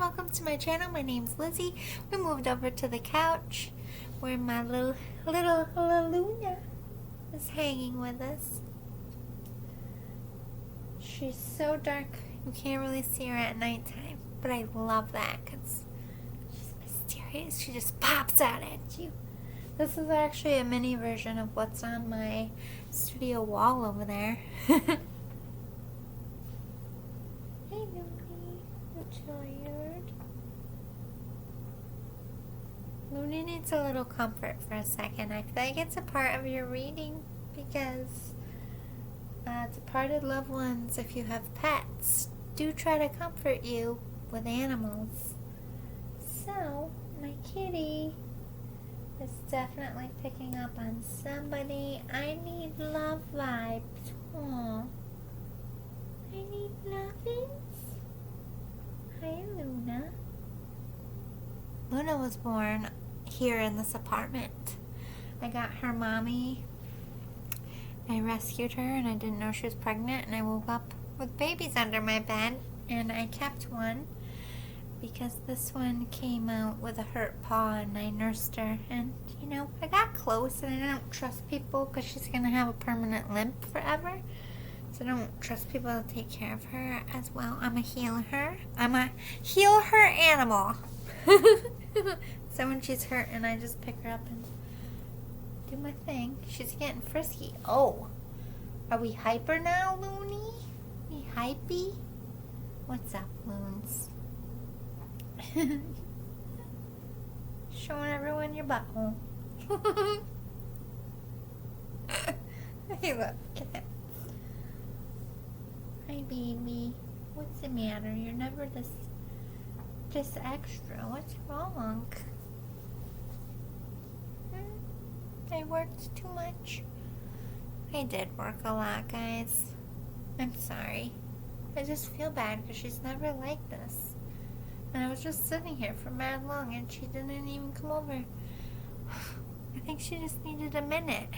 welcome to my channel. My name's Lizzie. We moved over to the couch where my little Luna is hanging with us. She's so dark you can't really see her at nighttime, but I love that because she's mysterious. She just pops out at you. This is actually a mini version of what's on my studio wall over there. Hey, Looney. You tired? Looney needs a little comfort for a second. I feel like it's a part of your reading because departed loved ones, if you have pets, do try to comfort you with animals. So, my kitty is definitely picking up on somebody. I need love vibes. Aww. I need lovins. Hi, Luna. Luna was born here in this apartment. I got her mommy. I rescued her and I didn't know she was pregnant, and I woke up with babies under my bed, and I kept one because this one came out with a hurt paw and I nursed her, and you know, I got close and I don't trust people because she's gonna have a permanent limp forever. So I don't trust people to take care of her as well. I'm a heal her. I'm a heal her animal. So when she's hurt and I just pick her up and do my thing. She's getting frisky. Oh, are we hyper now, Looney? We hypey? What's up, Loons? Showing everyone your butthole. Hey, look. Get that. Hi, baby. What's the matter? You're never this extra. What's wrong? I worked too much. I did work a lot, guys. I'm sorry. I just feel bad because she's never like this. And I was just sitting here for mad long and she didn't even come over. I think she just needed a minute.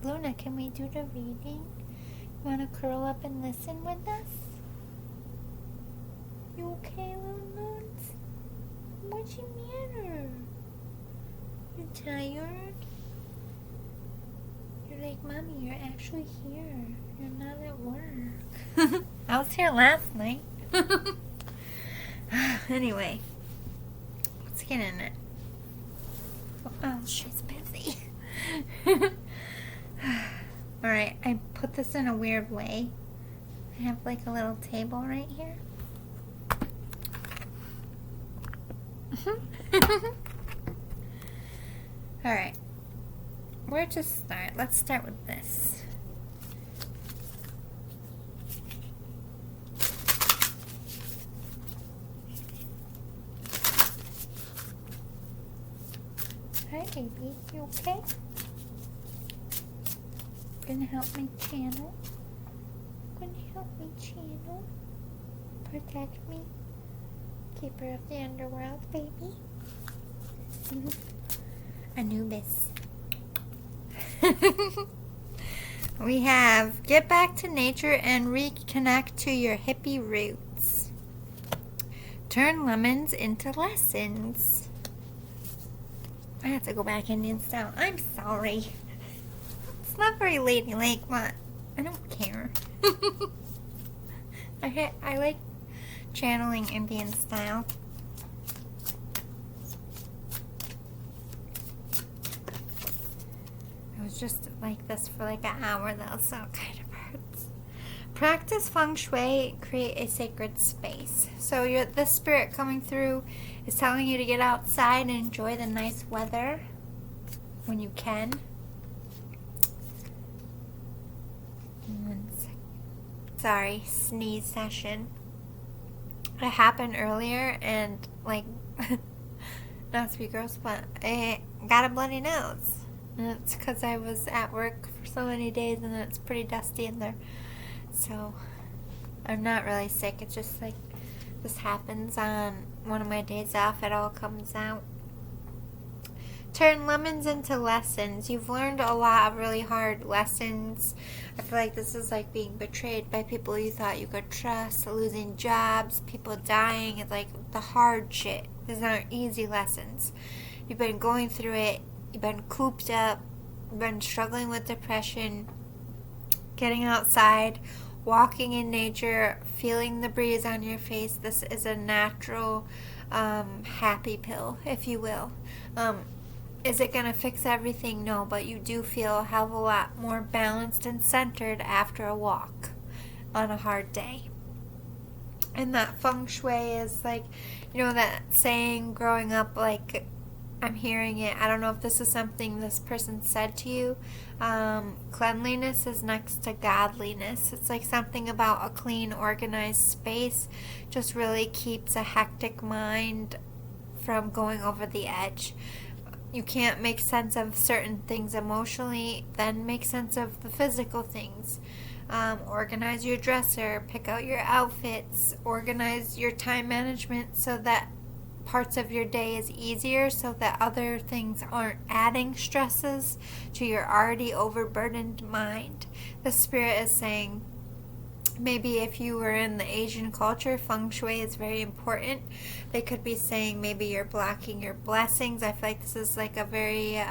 Luna, can we do the reading? You want to curl up and listen with us? You okay, Loons? What's the matter? You tired? You're like, Mommy, you're actually here. You're not at work. I was here last night. Anyway, let's get in it. Oh, she's busy. Alright, I put this in a weird way. I have like a little table right here. Alright, where to start? Let's start with this. Hi, baby. You okay? Gonna help me channel? Gonna help me channel? Protect me? Keeper of the underworld, baby? Anubis. We have get back to nature and reconnect to your hippie roots. Turn lemons into lessons. I have to go back Indian style. I'm sorry. It's not very ladylike, but I don't care. I like channeling Indian style. I was just like this for like an hour though, so it kind of hurts. Practice feng shui, create a sacred space. So this spirit coming through is telling you to get outside and enjoy the nice weather when you can. Sorry, sneeze session. It happened earlier and like, not to be gross, but I got a bloody nose. And it's because I was at work for so many days and it's pretty dusty in there. So, I'm not really sick. It's just like, this happens on one of my days off. It all comes out. Turn lemons into lessons. You've learned a lot of really hard lessons. I feel like this is like being betrayed by people you thought you could trust, losing jobs, people dying. It's like the hard shit. These aren't easy lessons. You've been going through it. You've been cooped up. You've been struggling with depression. Getting outside, walking in nature, feeling the breeze on your face. This is a natural happy pill, if you will. Is it going to fix everything? No, but you do feel a hell of a lot more balanced and centered after a walk on a hard day. And that feng shui is like, you know, that saying growing up, like, I'm hearing it. I don't know if this is something this person said to you. Cleanliness is next to godliness. It's like something about a clean, organized space just really keeps a hectic mind from going over the edge. You can't make sense of certain things emotionally, then make sense of the physical things. Organize your dresser, pick out your outfits, organize your time management so that parts of your day is easier, so that other things aren't adding stresses to your already overburdened mind. The spirit is saying, maybe if you were in the Asian culture, feng shui is very important. They could be saying maybe you're blocking your blessings. I feel like this is like a very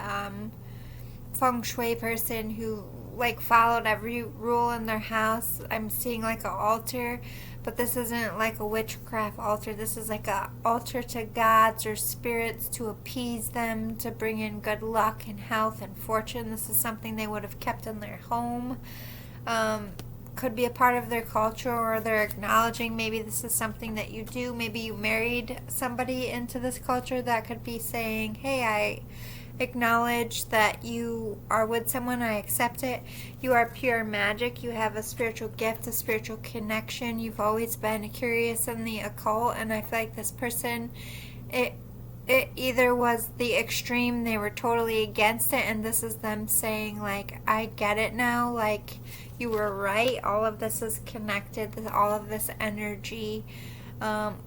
feng shui person who like followed every rule in their house. I'm seeing like an altar, but this isn't like a witchcraft altar. This is like a altar to gods or spirits to appease them, to bring in good luck and health and fortune. This is something they would have kept in their home. Could be a part of their culture, or they're acknowledging maybe this is something that you do. Maybe you married somebody into this culture that could be saying, hey, I acknowledge that you are with someone, I accept it. You are pure magic. You have a spiritual gift, a spiritual connection. You've always been curious in the occult, and I feel like this person, it either was the extreme, they were totally against it, and this is them saying, like, I get it now, like, you were right, all of this is connected, all of this energy,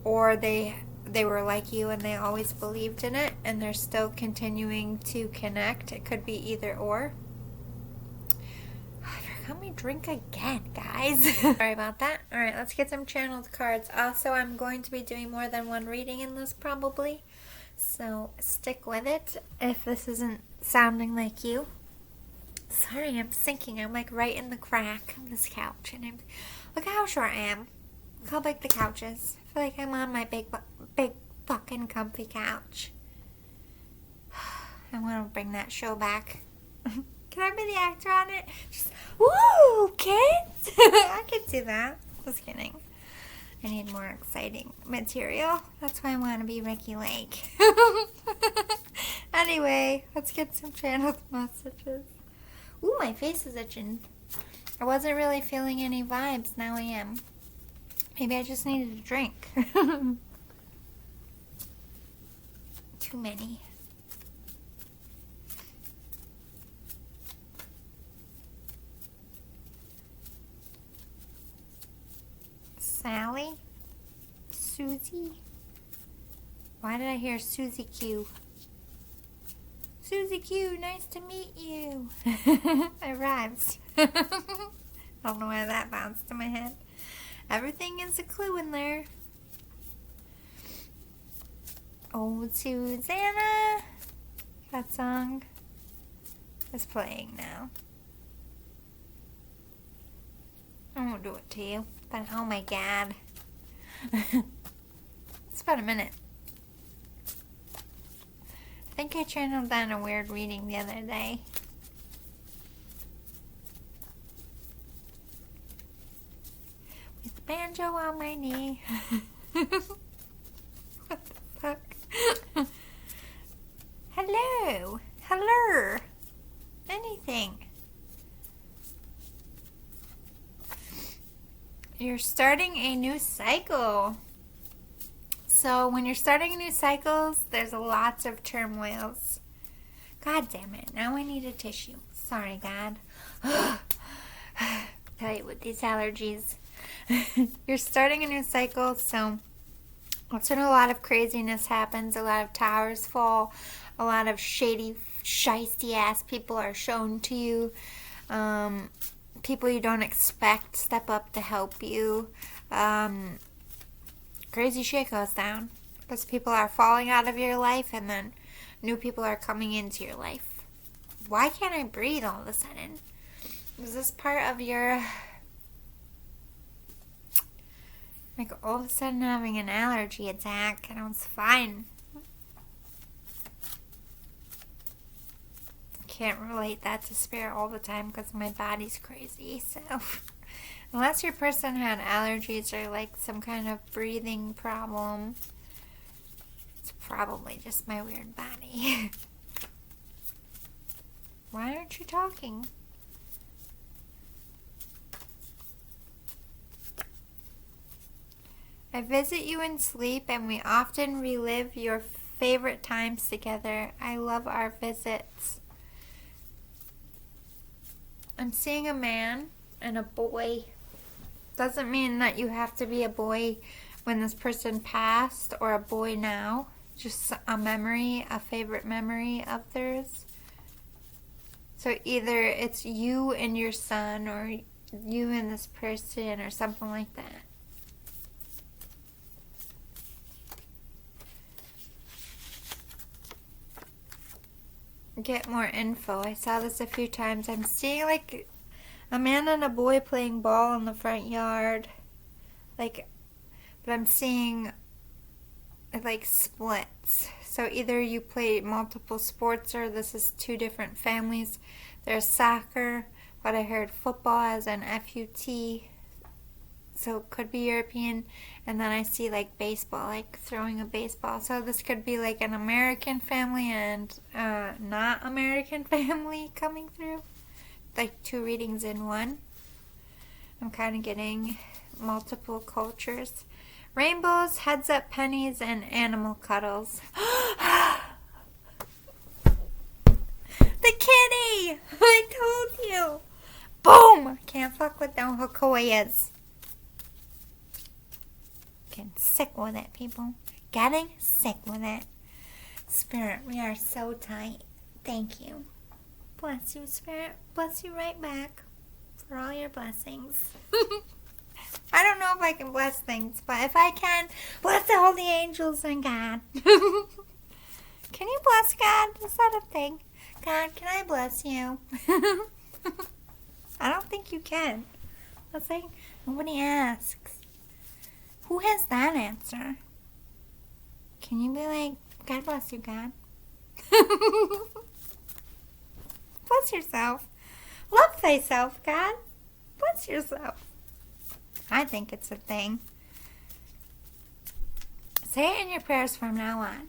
or they were like you and they always believed in it, and they're still continuing to connect. It could be either or. I forgot my drink again, guys. Sorry about that. Alright, let's get some channeled cards. Also, I'm going to be doing more than one reading in this probably, so stick with it if this isn't sounding like you. Sorry, I'm sinking. I'm like right in the crack of this couch, and look how short I am. Look how big the couch is. I feel like I'm on my big fucking comfy couch. I want to bring that show back. Can I be the actor on it? Just, woo, kids! I could do that. Just kidding. I need more exciting material. That's why I want to be Ricky Lake. Anyway, let's get some channeled messages. Ooh, my face is itching. I wasn't really feeling any vibes. Now I am. Maybe I just needed a drink. Too many. Sally? Susie? Why did I hear Susie Q? Susie Q, nice to meet you. It rhymes. I don't know why that bounced in my head. Everything is a clue in there. Old Susanna. That song is playing now. I won't do it to you, but oh my god. It's about a minute. I think I channeled down a weird reading the other day. With the banjo on my knee. What the fuck? Hello. Hello. Anything. You're starting a new cycle. So when you're starting new cycles, there's lots of turmoils. God damn it. Now I need a tissue. Sorry, God. Tell you with these allergies. You're starting a new cycle, so That's when a lot of craziness happens, a lot of towers fall, a lot of shady, shisty ass people are shown to you. People you don't expect step up to help you. Crazy shit goes down because people are falling out of your life and then new people are coming into your life. Why can't I breathe all of a sudden? Is this part of your... Like all of a sudden having an allergy attack and I was fine. Can't relate that to spirit all the time because my body's crazy. So unless your person had allergies or like some kind of breathing problem, it's probably just my weird body. Why aren't you talking? I visit you in sleep and we often relive your favorite times together. I love our visits. I'm seeing a man and a boy. Doesn't mean that you have to be a boy when this person passed or a boy now. Just a memory, a favorite memory of theirs. So either it's you and your son or you and this person or something like that. Get more info. I saw this a few times. I'm seeing like a man and a boy playing ball in the front yard. Like, but I'm seeing it like splits. So either you play multiple sports or this is two different families. There's soccer, but I heard football as an FUT. So it could be European. And then I see like baseball, like throwing a baseball. So this could be like an American family and not American family coming through. Like two readings in one. I'm kind of getting multiple cultures. Rainbows, heads up pennies, and animal cuddles. The kitty! I told you! Boom! Can't fuck with no Hakoyas. Getting sick with it, people. Getting sick with it. Spirit, we are so tight. Thank you. Bless you, Spirit. Bless you right back for all your blessings. I don't know if I can bless things, but if I can, bless all the angels and God. Can you bless God? Is that a thing? God, can I bless you? I don't think you can. That's like, nobody asks. Who has that answer? Can you be like, God bless you, God? Bless yourself. Love thyself, God. Bless yourself. I think it's a thing. Say it in your prayers from now on.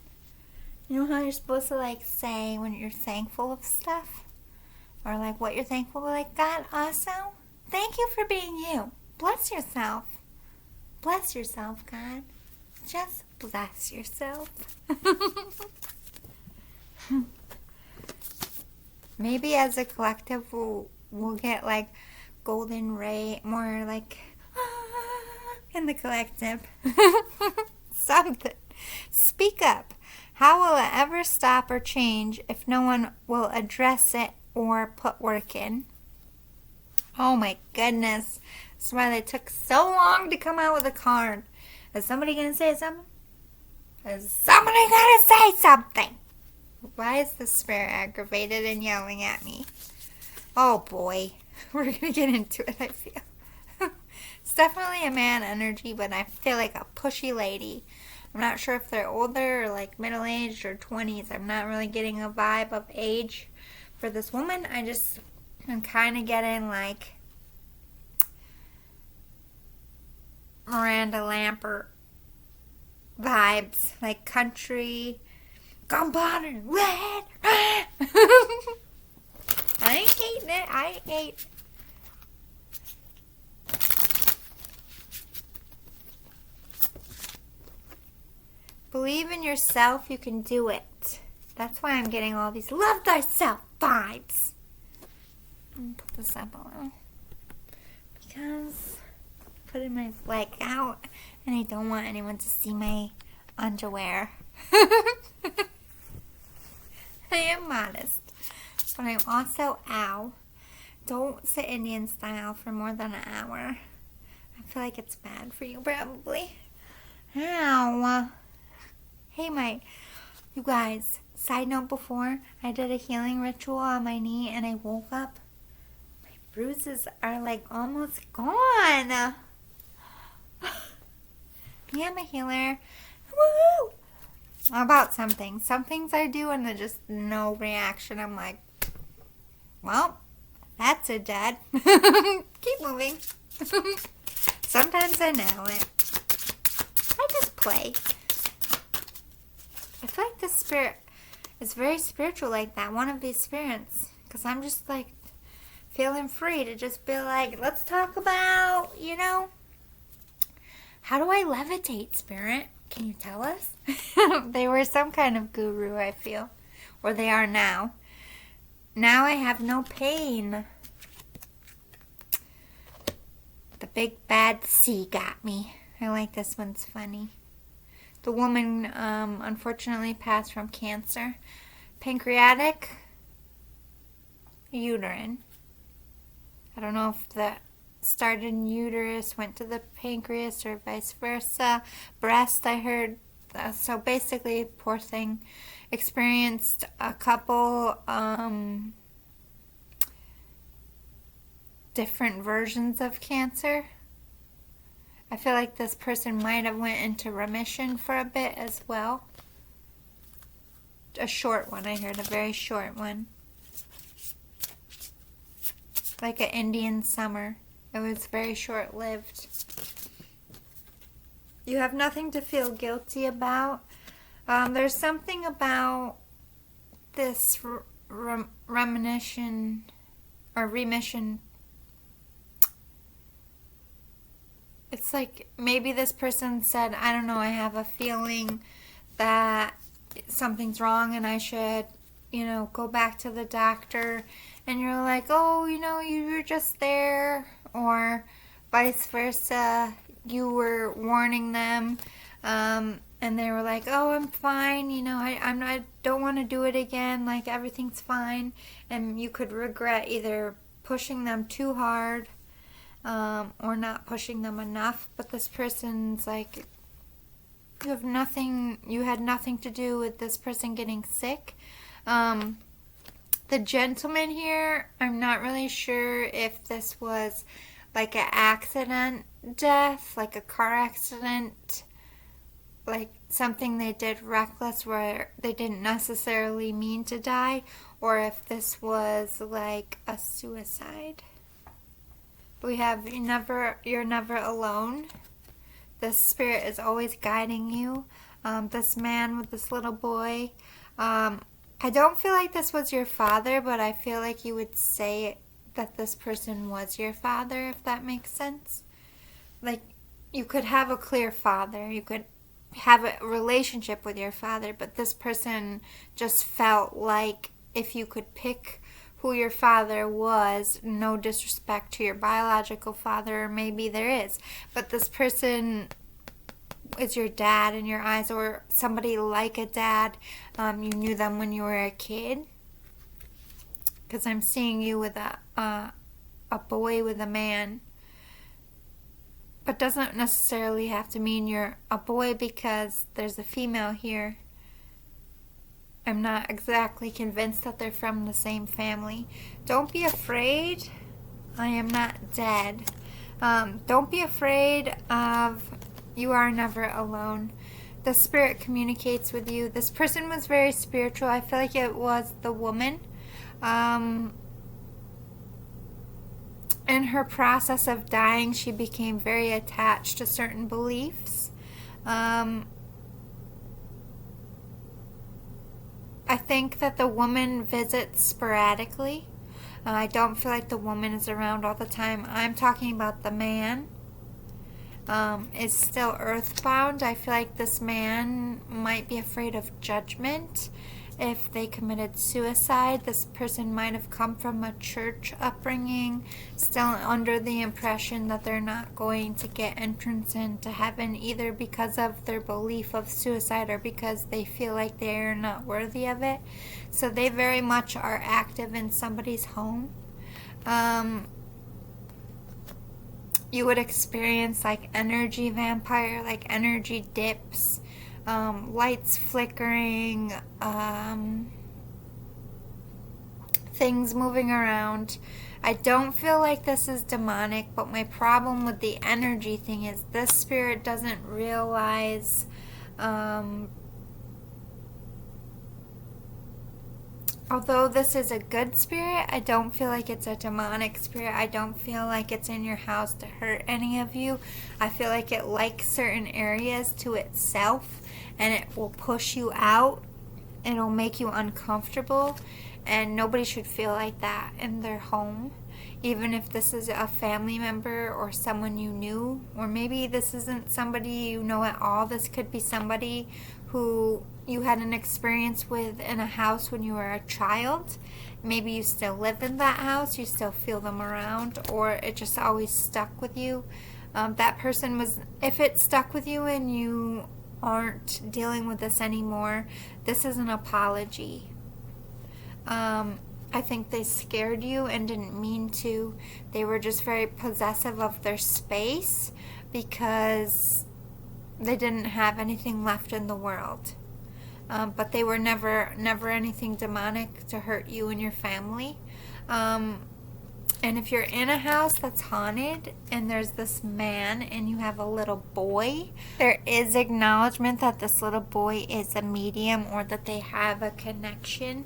You know how you're supposed to like say when you're thankful of stuff? Or like what you're thankful for? Like, God, also, thank you for being you. Bless yourself. Bless yourself, God. Just bless yourself. Maybe as a collective we'll get like golden ray, more like in the collective. Something. Speak up. How will it ever stop or change if no one will address it or put work in? Oh my goodness. That's why they took so long to come out with a card. Is somebody going to say something? Is somebody going to say something? Why is the spirit aggravated and yelling at me? Oh boy. We're going to get into it, I feel. It's definitely a man energy, but I feel like a pushy lady. I'm not sure if they're older or like middle-aged or 20s. I'm not really getting a vibe of age for this woman. I'm kind of getting like Miranda Lambert vibes, like country. Gunpowder, red. I ain't hating it. I ain't. Believe in yourself. You can do it. That's why I'm getting all these love thyself vibes. I'm gonna put this up a little because I'm putting my flag out and I don't want anyone to see my underwear. I am modest, but I'm also, ow, don't sit Indian style for more than an hour. I feel like it's bad for you, probably. Ow. Hey, you guys, side note, before I did a healing ritual on my knee and I woke up, my bruises are like almost gone. Yeah, I'm a healer. Woo! About something. Some things I do and there's just no reaction. I'm like, well, that's it, Dad. Keep moving. Sometimes I nail it. I just play. I feel like this spirit is very spiritual like that. One of these spirits. Because I'm just like feeling free to just be like, let's talk about, how do I levitate, spirit? Can you tell us? They were some kind of guru, I feel. Or they are now. Now I have no pain. The big bad sea got me. I like this one's funny. The woman unfortunately passed from cancer. Pancreatic, uterine. I don't know if the started in uterus, went to the pancreas, or vice versa. Breast, I heard. So basically, poor thing, experienced a couple different versions of cancer. I feel like this person might have went into remission for a bit as well. A short one, I heard, a very short one. Like an Indian summer. It was very short-lived. You have nothing to feel guilty about. There's something about this remission. It's like maybe this person said, I don't know, I have a feeling that something's wrong and I should, go back to the doctor. And you're like, oh, you were just there. Or vice versa, you were warning them. And they were like, oh, I'm fine. I don't want to do it again. Like, everything's fine. And you could regret either pushing them too hard or not pushing them enough. But this person's like, you had nothing to do with this person getting sick. The gentleman here, I'm not really sure if this was like an accident death, like a car accident, like something they did reckless where they didn't necessarily mean to die, or if this was like a suicide. We have you're never alone. The spirit is always guiding you. This man with this little boy. I don't feel like this was your father, but I feel like you would say that this person was your father, if that makes sense. Like, you could have a clear father. You could have a relationship with your father, but this person just felt like if you could pick who your father was, no disrespect to your biological father, or maybe there is, but this person is your dad in your eyes, or somebody like a dad. You knew them when you were a kid, because I'm seeing you with a boy with a man, but doesn't necessarily have to mean you're a boy because there's a female here. I'm not exactly convinced that they're from the same family. Don't be afraid. I am not dead. Don't be afraid of, you are never alone. The spirit communicates with you. This person was very spiritual. I feel like it was the woman. In her process of dying, she became very attached to certain beliefs. I think that the woman visits sporadically. I don't feel like the woman is around all the time. I'm talking about the man. Is still earthbound. I feel like this man might be afraid of judgment, If they committed suicide, this person might have come from a church upbringing, still under the impression that they're not going to get entrance into heaven, either because of their belief of suicide or because they feel like they're not worthy of it. So they very much are active in somebody's home. You would experience like energy vampire, like energy dips, lights flickering, things moving around. I don't feel like this is demonic, but my problem with the energy thing is this spirit doesn't realize although this is a good spirit, I don't feel like it's a demonic spirit. I don't feel like it's in your house to hurt any of you. I feel like it likes certain areas to itself, and it will push you out. It'll make you uncomfortable, and nobody should feel like that in their home. Even if this is a family member or someone you knew, or maybe this isn't somebody you know at all. This could be somebody who you had an experience with in a house when you were a child. Maybe you still live in that house, you still feel them around, or it just always stuck with you. That person was, if it stuck with you and you aren't dealing with this anymore, this is an apology. I think they scared you and didn't mean to. They were just very possessive of their space because they didn't have anything left in the world. But they were never anything demonic to hurt you and your family. And if you're in a house that's haunted and there's this man and you have a little boy, there is acknowledgement that this little boy is a medium or that they have a connection.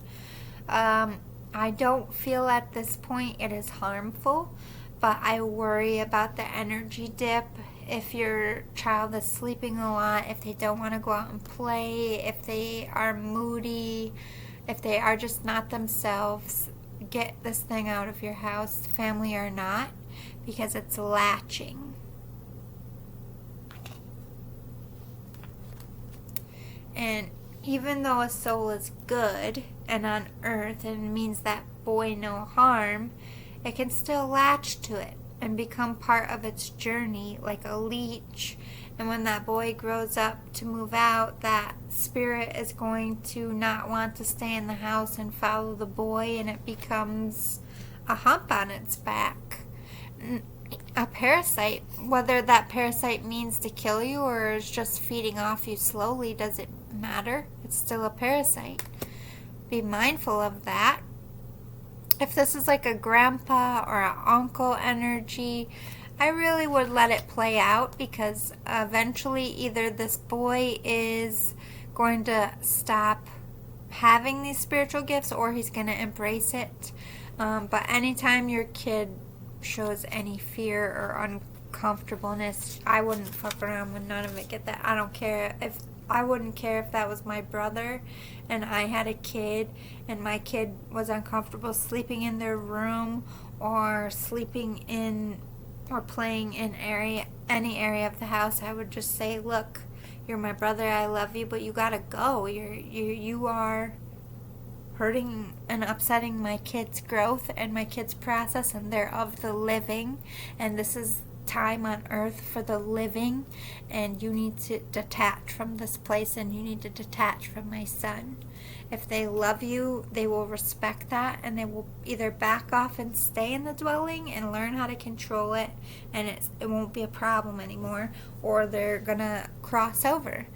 I don't feel at this point it is harmful, but I worry about the energy dip. If your child is sleeping a lot, if they don't want to go out and play, if they are moody, if they are just not themselves, get this thing out of your house, family or not, because it's latching. And even though a soul is good and on earth and means that boy no harm, it can still latch to it and become part of its journey like a leech. And when that boy grows up to move out, that spirit is going to not want to stay in the house and follow the boy, and it becomes a hump on its back. A parasite, whether that parasite means to kill you or is just feeding off you slowly, doesn't matter. It's still a parasite. Be mindful of that. If this is like a grandpa or an uncle energy, I really would let it play out, because eventually either this boy is going to stop having these spiritual gifts or he's going to embrace it. But anytime your kid shows any fear or uncomfortableness, I wouldn't fuck around with none of it. Get that? I wouldn't care if that was my brother and I had a kid and my kid was uncomfortable sleeping in their room or sleeping in or playing in any area of the house. I would just say, look, you're my brother, I love you, but you gotta go. You are hurting and upsetting my kid's growth and my kid's process, and they're of the living, and this is time on earth for the living, and you need to detach from this place, and you need to detach from my son. If they love you, they will respect that, and they will either back off and stay in the dwelling and learn how to control it, and it won't be a problem anymore, or they're gonna cross over.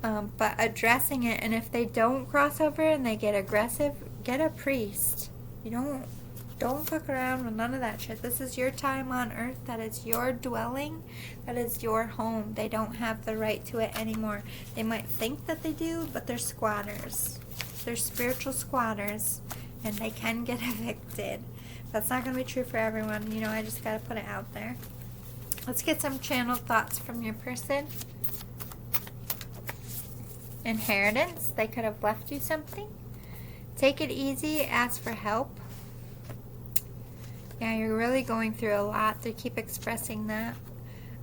But addressing it, and if they don't cross over and they get aggressive, get a priest. Don't fuck around with none of that shit. This is your time on earth. That is your dwelling. That is your home. They don't have the right to it anymore. They might think that they do, but they're squatters. They're spiritual squatters, and they can get evicted. That's not going to be true for everyone. I just got to put it out there. Let's get some channeled thoughts from your person. Inheritance. They could have left you something. Take it easy. Ask for help. Yeah, you're really going through a lot. They keep expressing that.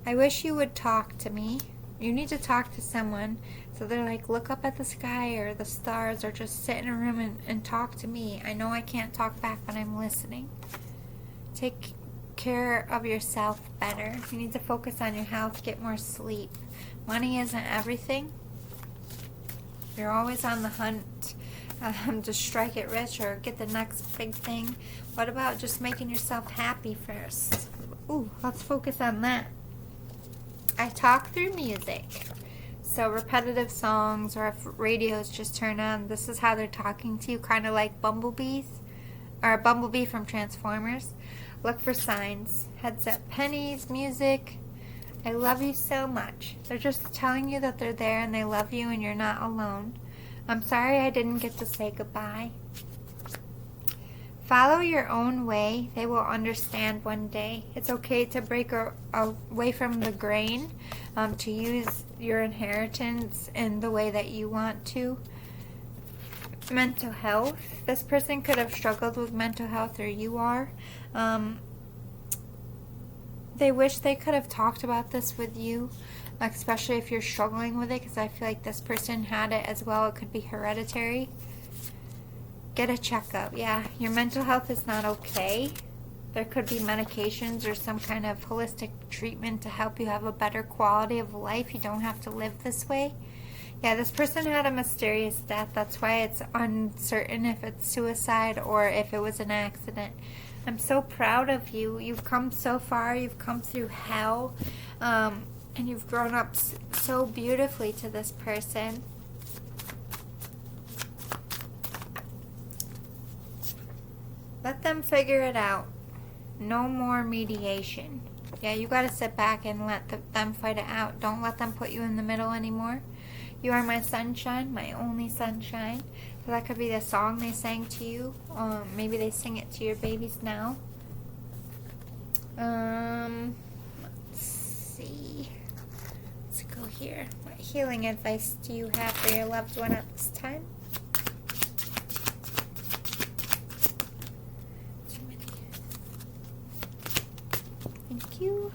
I wish you would talk to me. You need to talk to someone. So they're like, look up at the sky or the stars, or just sit in a room and talk to me. I know I can't talk back, but I'm listening. Take care of yourself better. You need to focus on your health, get more sleep. Money isn't everything. You're always on the hunt to strike it rich or get the next big thing. What about just making yourself happy first? Ooh, let's focus on that. I talk through music. So repetitive songs, or if radios just turn on, this is how they're talking to you, kind of like bumblebees, or a bumblebee from Transformers. Look for signs. Heads up, pennies, music. I love you so much. They're just telling you that they're there and they love you and you're not alone. I'm sorry I didn't get to say goodbye. Follow your own way. They will understand one day. It's okay to break away from the grain, to use your inheritance in the way that you want to. Mental health. This person could have struggled with mental health, or you are. They wish they could have talked about this with you, especially if you're struggling with it, because I feel like this person had it as well. It could be hereditary. Get a checkup. Yeah, your mental health is not okay. There could be medications or some kind of holistic treatment to help you have a better quality of life. You don't have to live this way. Yeah, this person had a mysterious death. That's why it's uncertain if it's suicide or if it was an accident. I'm so proud of you. You've come so far. You've come through hell. And you've grown up so beautifully to this person. Let them figure it out. No more mediation. Yeah, you got to sit back and let them fight it out. Don't let them put you in the middle anymore. You are my sunshine, my only sunshine. So that could be the song they sang to you. Maybe they sing it to your babies now. Let's see. Let's go here. What healing advice do you have for your loved one at this time? Thank you.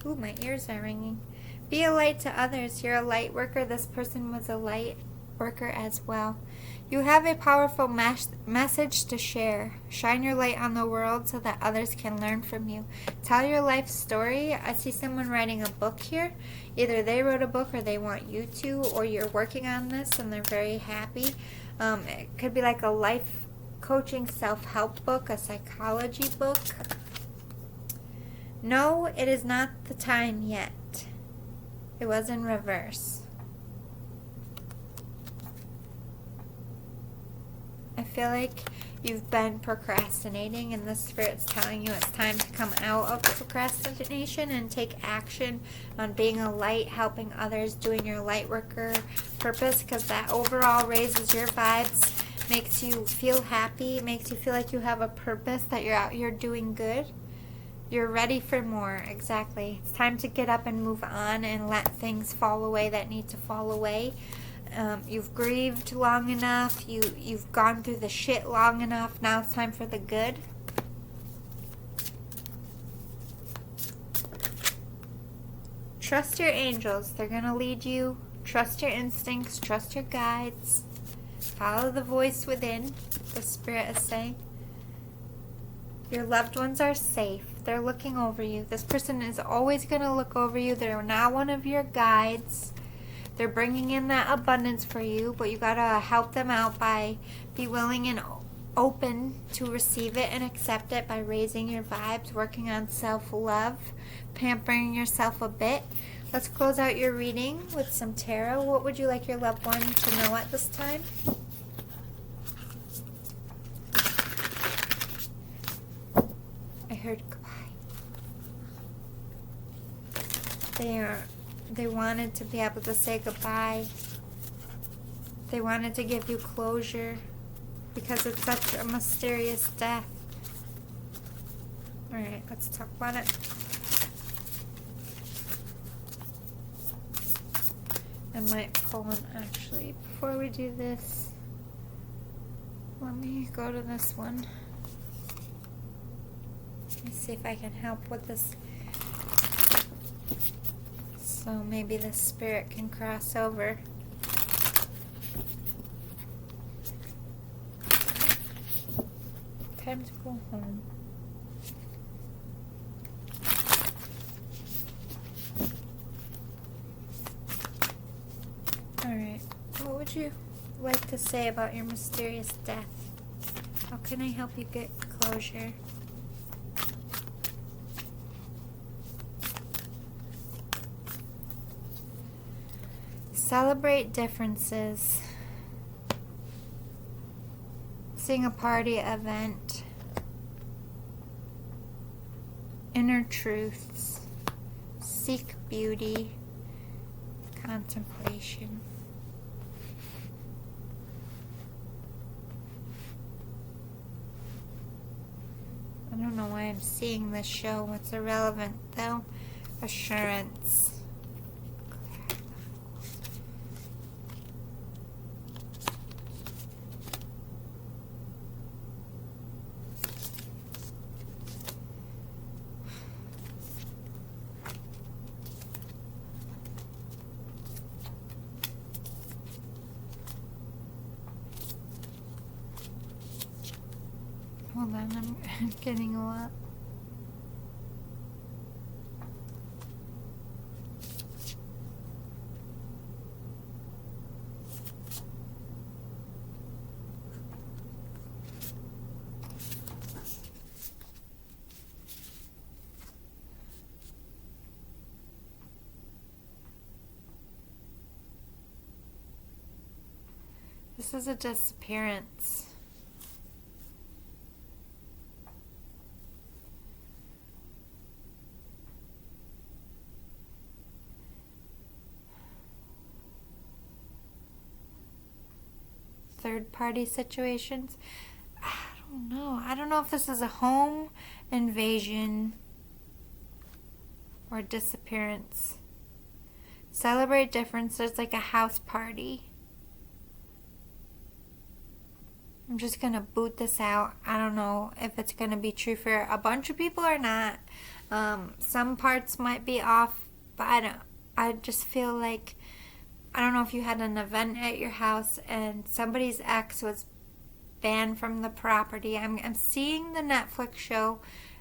Ooh, my ears are ringing. Be a light to others. You're a light worker. This person was a light worker as well. You have a powerful message to share. Shine your light on the world so that others can learn from you. Tell your life story. I see someone writing a book here. Either they wrote a book or they want you to, or you're working on this and they're very happy. It could be like a life coaching self-help book, a psychology book. No, it is not the time yet. It was in reverse. I feel like you've been procrastinating, and the Spirit's telling you it's time to come out of procrastination and take action on being a light, helping others, doing your light worker purpose, because that overall raises your vibes, makes you feel happy, makes you feel like you have a purpose, that you're out here doing good. You're ready for more. Exactly. It's time to get up and move on and let things fall away that need to fall away. You've grieved long enough. You've gone through the shit long enough. Now it's time for the good. Trust your angels. They're going to lead you. Trust your instincts. Trust your guides. Follow the voice within. The Spirit is saying. Your loved ones are safe. They're looking over you. This person is always going to look over you. They're now one of your guides. They're bringing in that abundance for you, but you got to help them out by be willing and open to receive it and accept it by raising your vibes, working on self-love, pampering yourself a bit. Let's close out your reading with some tarot. What would you like your loved one to know at this time? I heard goodbye. They wanted to be able to say goodbye. They wanted to give you closure because it's such a mysterious death. Alright, let's talk about it. I might pull one actually. Before we do this, let me go to this one. Let me see if I can help with this. So maybe the spirit can cross over. Time to go home. Alright, what would you like to say about your mysterious death? How can I help you get closure? Celebrate differences. Sing a party event. Inner truths. Seek beauty. Contemplation. I don't know why I'm seeing this show. What's irrelevant though? Assurance. Hold on, I'm getting a lot. This is a disappearance. Third-party situations. I don't know. I don't know if this is a home invasion or disappearance. Celebrate differences like a house party. I'm just gonna boot this out. I don't know if it's gonna be true for a bunch of people or not. Some parts might be off, but I just feel like, I don't know if you had an event at your house and somebody's ex was banned from the property. I'm seeing the Netflix show.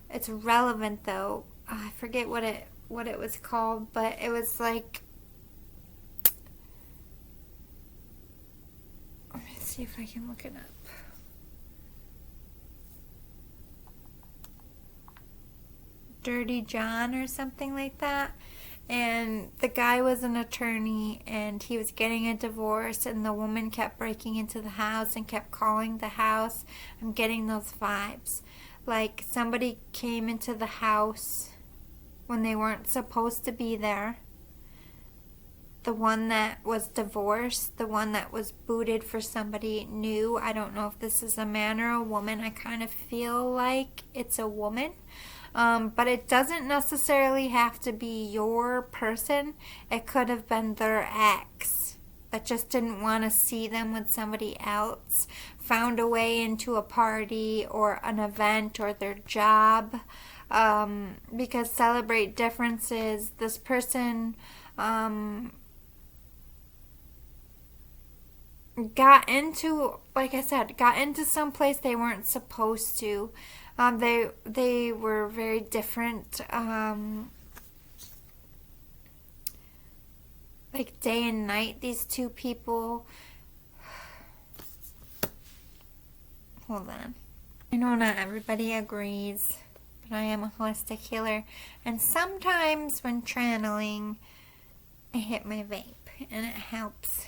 It's relevant though. I forget what it was called, but it was like, let me see if I can look it up. Dirty John or something like that. And the guy was an attorney and he was getting a divorce and the woman kept breaking into the house and kept calling the house. I'm getting those vibes. Like somebody came into the house when they weren't supposed to be there. The one that was divorced, the one that was booted for somebody new. I don't know if this is a man or a woman. I kind of feel like it's a woman. But it doesn't necessarily have to be your person. It could have been their ex that just didn't want to see them with somebody else, found a way into a party or an event or their job. Because celebrate differences, this person got into, like I said, got into some place they weren't supposed to. They were very different, like day and night, these two people. Hold on. I know not everybody agrees, but I am a holistic healer, and sometimes when channeling, I hit my vape, and it helps.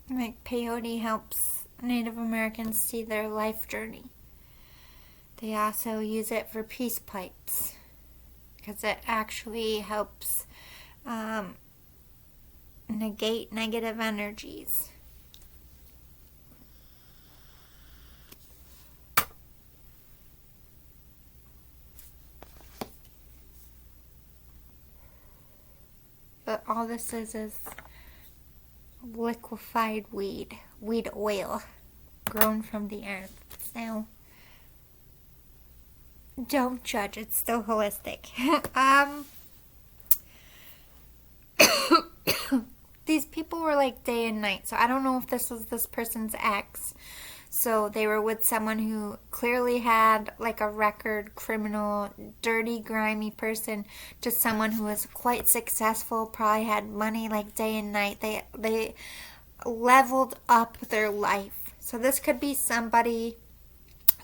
Like peyote helps Native Americans see their life journey. They also use it for peace pipes because it actually helps negate negative energies. But all this is liquefied weed oil grown from the earth. So Don't judge, it's still holistic. These people were like day and night, so I don't know if this was this person's ex. So they were with someone who clearly had like a record, criminal, dirty, grimy person, to someone who was quite successful, probably had money like day and night. They leveled up their life. So this could be somebody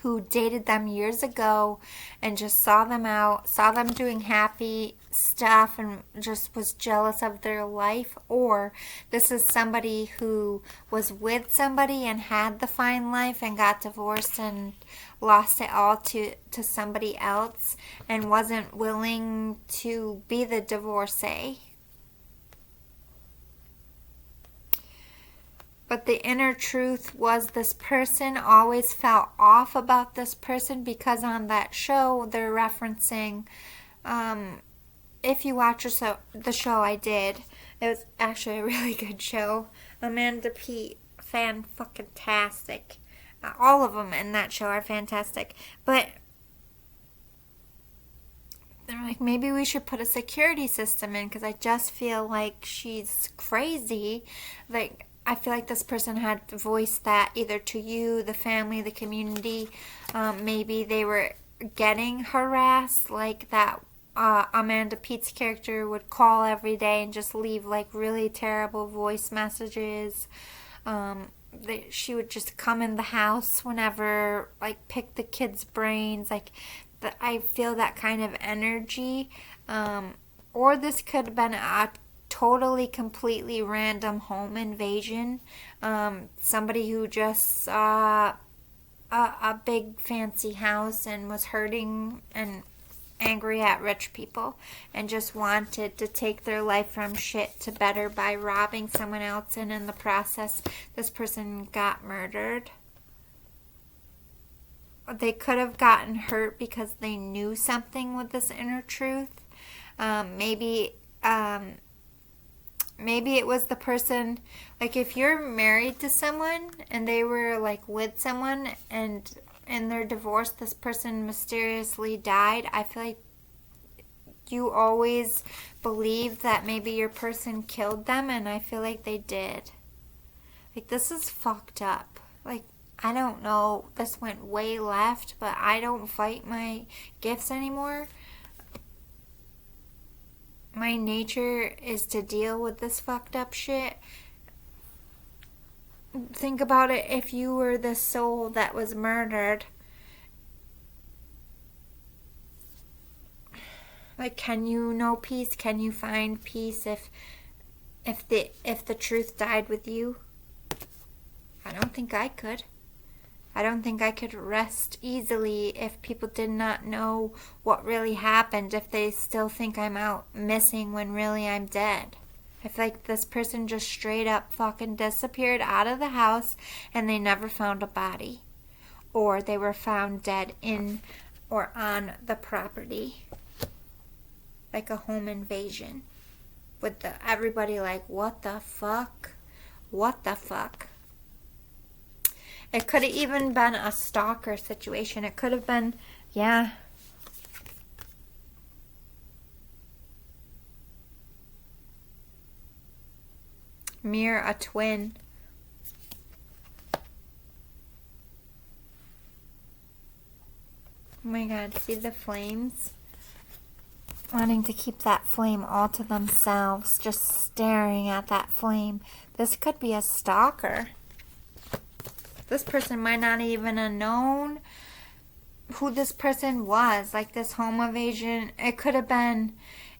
who dated them years ago and just saw them out, saw them doing happy stuff and just was jealous of their life. Or this is somebody who was with somebody and had the fine life and got divorced and lost it all to somebody else and wasn't willing to be the divorcee. But the inner truth was this person always felt off about this person because on that show they're referencing, if you watch the show I did, it was actually a really good show. Amanda Peet, fan-fucking-tastic. All of them in that show are fantastic. But they're like, maybe we should put a security system in because I just feel like she's crazy. Like, I feel like this person had voiced that either to you, the family, the community. Maybe they were getting harassed, like that Amanda Peet's character would call every day and just leave like really terrible voice messages. She would just come in the house whenever, like pick the kids' brains. Like, I feel that kind of energy. Or this could have been a totally, completely random home invasion. Somebody who just saw a big fancy house and was hurting and angry at rich people and just wanted to take their life from shit to better by robbing someone else, and in the process this person got murdered. They could have gotten hurt because they knew something with this inner truth. Maybe it was the person, like if you're married to someone and they were like with someone and in their divorce this person mysteriously died, I feel like you always believe that maybe your person killed them, and I feel like they did. Like, this is fucked up. Like, I don't know, this went way left, but I don't fight my gifts anymore. My nature is to deal with this fucked up shit. Think about it, if you were the soul that was murdered. Like, can you know peace? Can you find peace if the truth died with you? I don't think I could. I don't think I could rest easily if people did not know what really happened, if they still think I'm out missing when really I'm dead. I feel like this person just straight up fucking disappeared out of the house and they never found a body. Or they were found dead in or on the property. Like a home invasion. With everybody like, what the fuck? What the fuck? It could have even been a stalker situation. It could have been, yeah. Mirror a twin. Oh my god, see the flames? Wanting to keep that flame all to themselves, just staring at that flame. This could be a stalker. This person might not even have known who this person was. Like this home invasion, it could have been,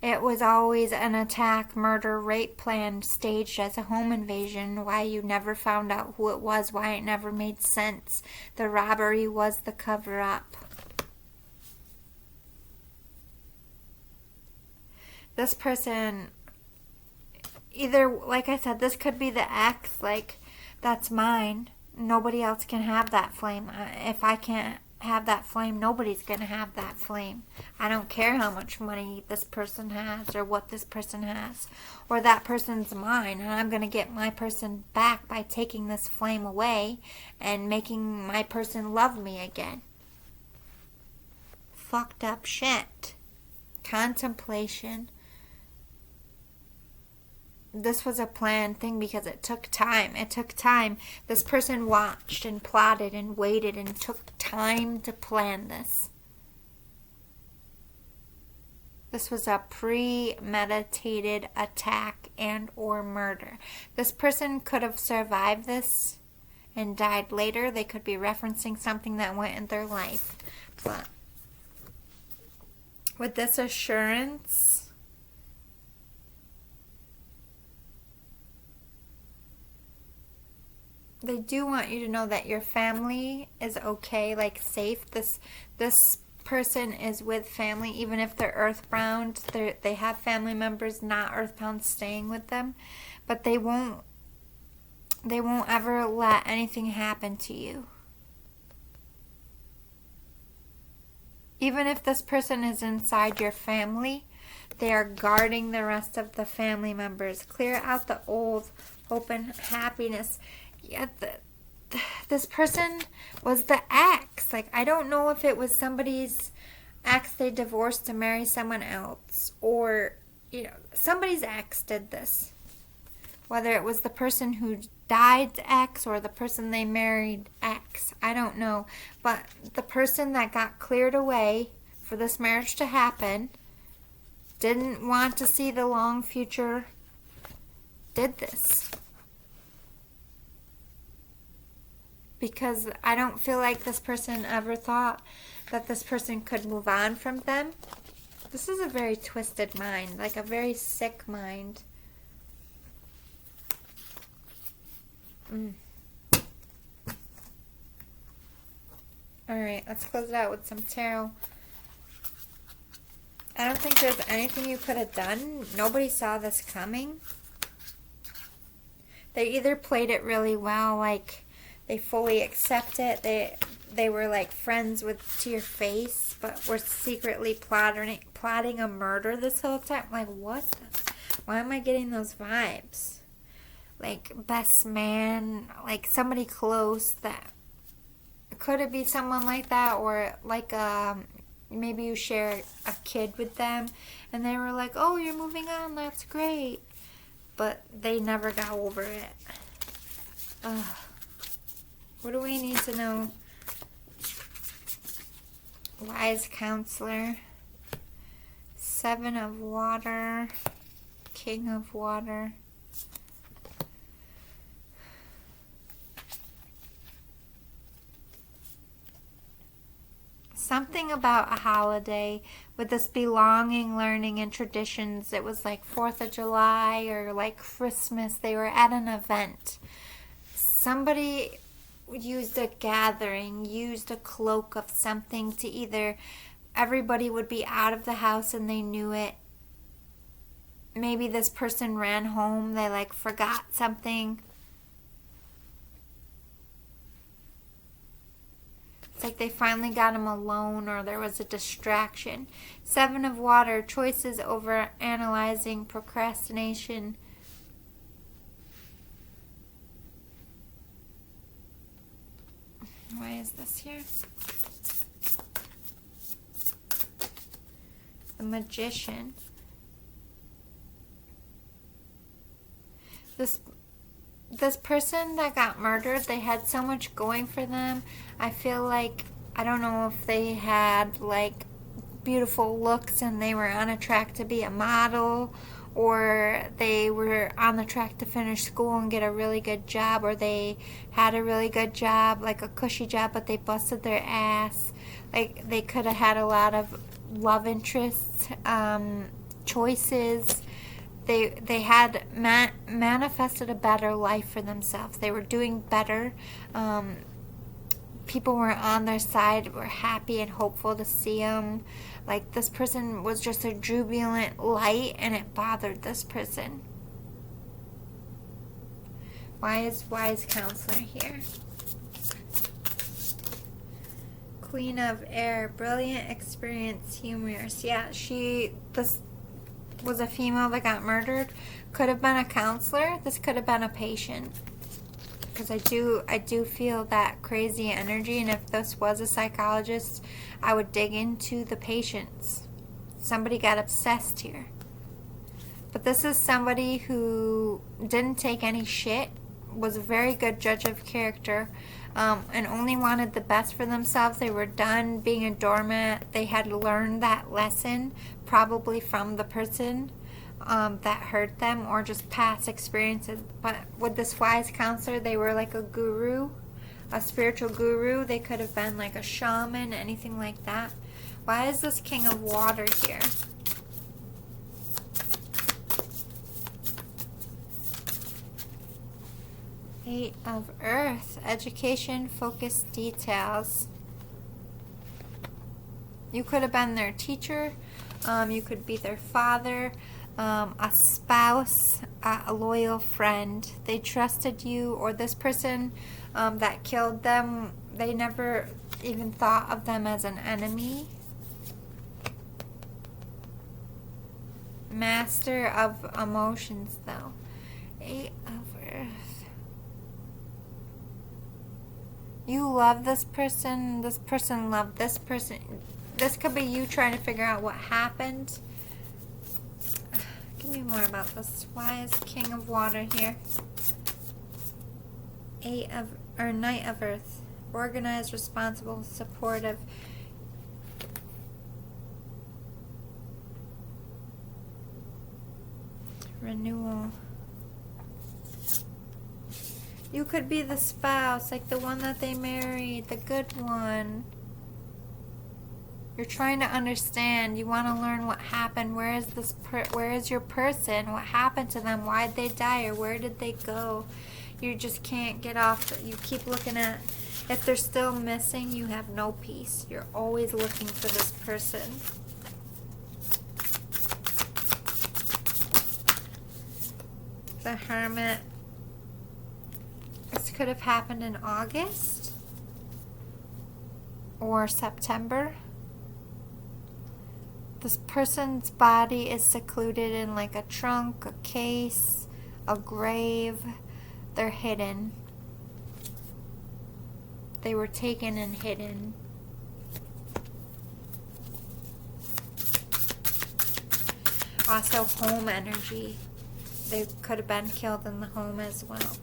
it was always an attack, murder, rape plan staged as a home invasion. Why you never found out who it was, why it never made sense. The robbery was the cover-up. This person, either, like I said, this could be the ex, like, that's mine. Nobody else can have that flame. If I can't have that flame, nobody's going to have that flame. I don't care how much money this person has or what this person has. Or that person's mine, and I'm going to get my person back by taking this flame away and making my person love me again. fucked up shit. Contemplation. This was a planned thing because it took time. It took time. This person watched and plotted and waited and took time to plan this. This was a premeditated attack and or murder. This person could have survived this and died later. They could be referencing something that went in their life. But with this assurance, they do want you to know that your family is okay, like safe. This person is with family, even if they're earthbound. They have family members not earthbound staying with them, but they won't ever let anything happen to you. Even if this person is inside your family, they are guarding the rest of the family members. Clear out the old hope and happiness. Yeah, this person was the ex. Like, I don't know if it was somebody's ex they divorced to marry someone else, or, somebody's ex did this. Whether it was the person who died's ex or the person they married ex, I don't know. But the person that got cleared away for this marriage to happen didn't want to see the long future, did this. Because I don't feel like this person ever thought that this person could move on from them. This is a very twisted mind, like a very sick mind. Alright, let's close it out with some tarot. I don't think there's anything you could have done. Nobody saw this coming. They either played it really well, like they fully accept it. They were like friends to your face, but were secretly plotting a murder this whole time. Like, what? Why am I getting those vibes? Like, best man, like somebody close. That could it be someone like that, or like maybe you share a kid with them and they were like, oh, you're moving on, that's great, but they never got over it. What do we need to know? Wise counselor, 7 of water, King of water. Something about a holiday with this belonging, learning, and traditions. It was like 4th of July or like Christmas. They were at an event. Somebody used a gathering, used a cloak of something to either everybody would be out of the house and they knew it. Maybe this person ran home. They like forgot something. Like they finally got him alone, or there was a distraction. 7 of water, choices over analyzing, procrastination. Why is this here? The Magician. This person that got murdered, they had so much going for them. I feel like, I don't know if they had like beautiful looks and they were on a track to be a model, or they were on the track to finish school and get a really good job, or they had a really good job, like a cushy job, but they busted their ass. Like they could have had a lot of love interests, choices. They had manifested a better life for themselves. They were doing better. People were on their side, were happy and hopeful to see them. Like, this person was just a jubilant light, and it bothered this person. Why is wise counselor here? Queen of air, brilliant, experienced, humorous. Yeah, this was a female that got murdered. Could have been a counselor. This could have been a patient. because I do feel that crazy energy, and if this was a psychologist, I would dig into the patients. Somebody got obsessed here. But this is somebody who didn't take any shit, was a very good judge of character, and only wanted the best for themselves. They were done being a doormat. They had learned that lesson, probably from the person that hurt them, or just past experiences. But with this wise counselor, they were like a guru, a spiritual guru. They could have been like a shaman, anything like that. Why is this King of Water here? Eight of Earth, education, focus, details. You could have been their teacher. You could be their father, a spouse, a loyal friend. They trusted you, or this person that killed them, they never even thought of them as an enemy. Master of emotions, though. Eight of Earth. You love this person loved this person. This could be you trying to figure out what happened. Give me more about this. Why is King of Water here? Knight of Earth. Organized, responsible, supportive. Renewal. You could be the spouse, like the one that they married, the good one. You're trying to understand. You want to learn what happened. Where is your person? What happened to them? Why did they die, or where did they go? You just can't get off. You keep looking at. If they're still missing, you have no peace. You're always looking for this person. The Hermit. This could have happened in August or September. This person's body is secluded in like a trunk, a case, a grave. They're hidden. They were taken and hidden. Also, home energy. They could have been killed in the home as well.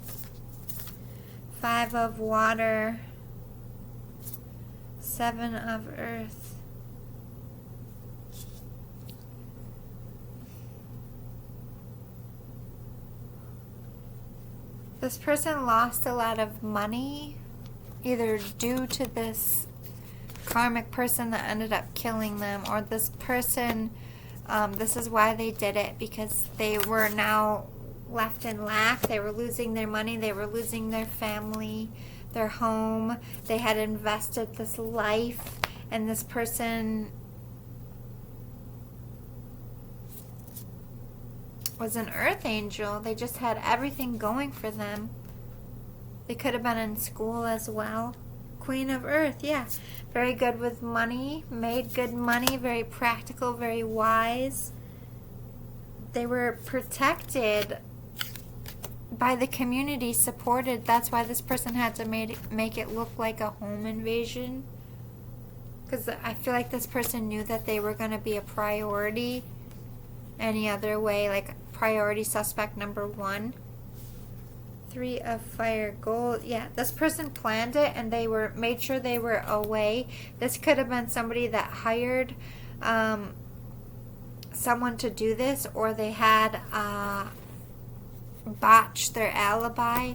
Five of Water. Seven of Earth. This person lost a lot of money, either due to this karmic person that ended up killing them, or this person, this is why they did it, because they were now left in lack. They were losing their money, they were losing their family, their home. They had invested this life, and this person was an earth angel. They just had everything going for them. They could have been in school as well. Queen of Earth, yeah. Very good with money, made good money, very practical, very wise. They were protected by the community, supported. That's why this person had to make it look like a home invasion. Because I feel like this person knew that they were going to be a priority any other way, like priority suspect number one. Three of Fire, Gold. Yeah, this person planned it, and they made sure they were away. This could have been somebody that hired someone to do this, or they had botched their alibi,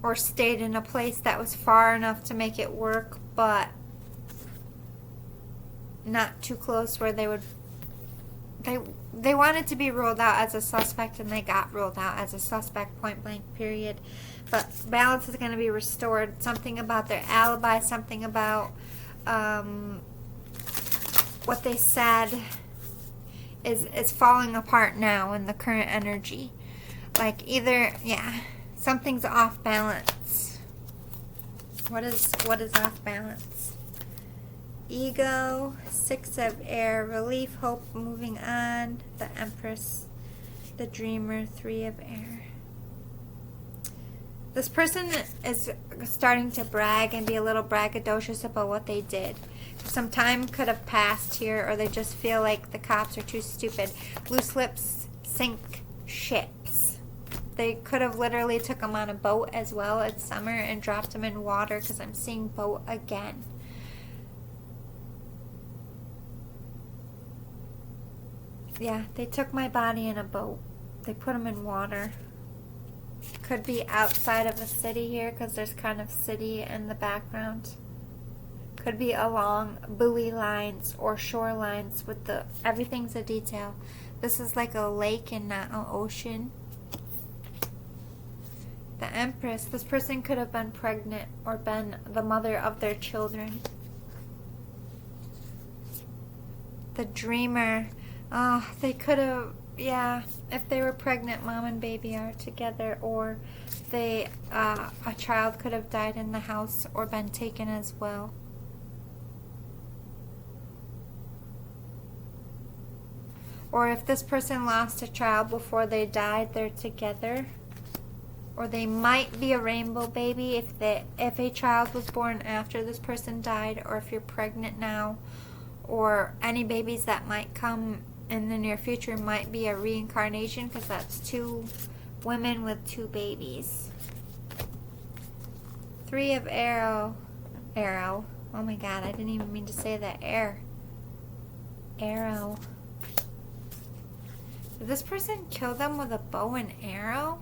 or stayed in a place that was far enough to make it work, but not too close where they would. They wanted to be ruled out as a suspect, and they got ruled out as a suspect, point blank, period. But balance is going to be restored. Something about their alibi, something about what they said is falling apart now in the current energy. Like either, yeah, something's off balance. What is off balance? Ego, Six of Air, relief, hope, moving on. The Empress, the Dreamer, Three of Air. This person is starting to brag and be a little braggadocious about what they did. Some time could have passed here, or they just feel like the cops are too stupid. Loose lips sink ships. They could have literally took them on a boat as well. It's summer, and dropped them in water, because I'm seeing boat again. Yeah, they took my body in a boat. They put them in water. Could be outside of a city here, because there's kind of city in the background. Could be along buoy lines or shorelines with the, everything's a detail. This is like a lake and not an ocean. The Empress, this person could have been pregnant or been the mother of their children. The Dreamer, oh, they could have, yeah, if they were pregnant, mom and baby are together, or they, a child could have died in the house or been taken as well. Or if this person lost a child before they died, they're together. Or they might be a rainbow baby if a child was born after this person died, or if you're pregnant now, or any babies that might come in the near future might be a reincarnation, because that's two women with two babies. Three of arrow. Oh my god, I didn't even mean to say that. Arrow. Did this person kill them with a bow and arrow?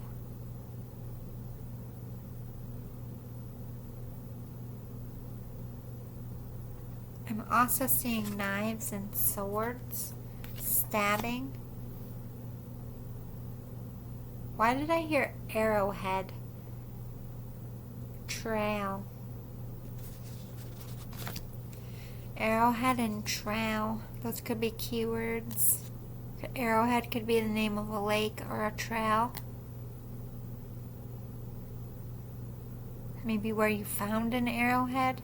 I'm also seeing knives and swords. Stabbing. Why did I hear arrowhead? Trail. Arrowhead and trail. Those could be keywords. Arrowhead could be the name of a lake or a trail. Maybe where you found an arrowhead.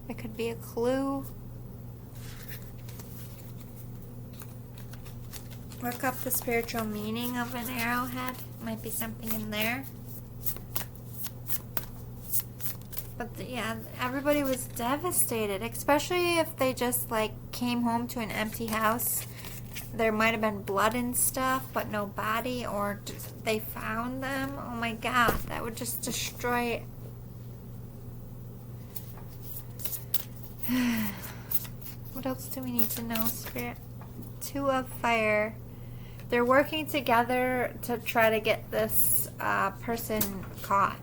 It could be a clue. Look up the spiritual meaning of an arrowhead. Might be something in there. But yeah, everybody was devastated, especially if they just like came home to an empty house. There might have been blood and stuff, but no body, or they found them. Oh my god, that would just destroy. What else do we need to know, Spirit? Two of Fire. They're working together to try to get this person caught.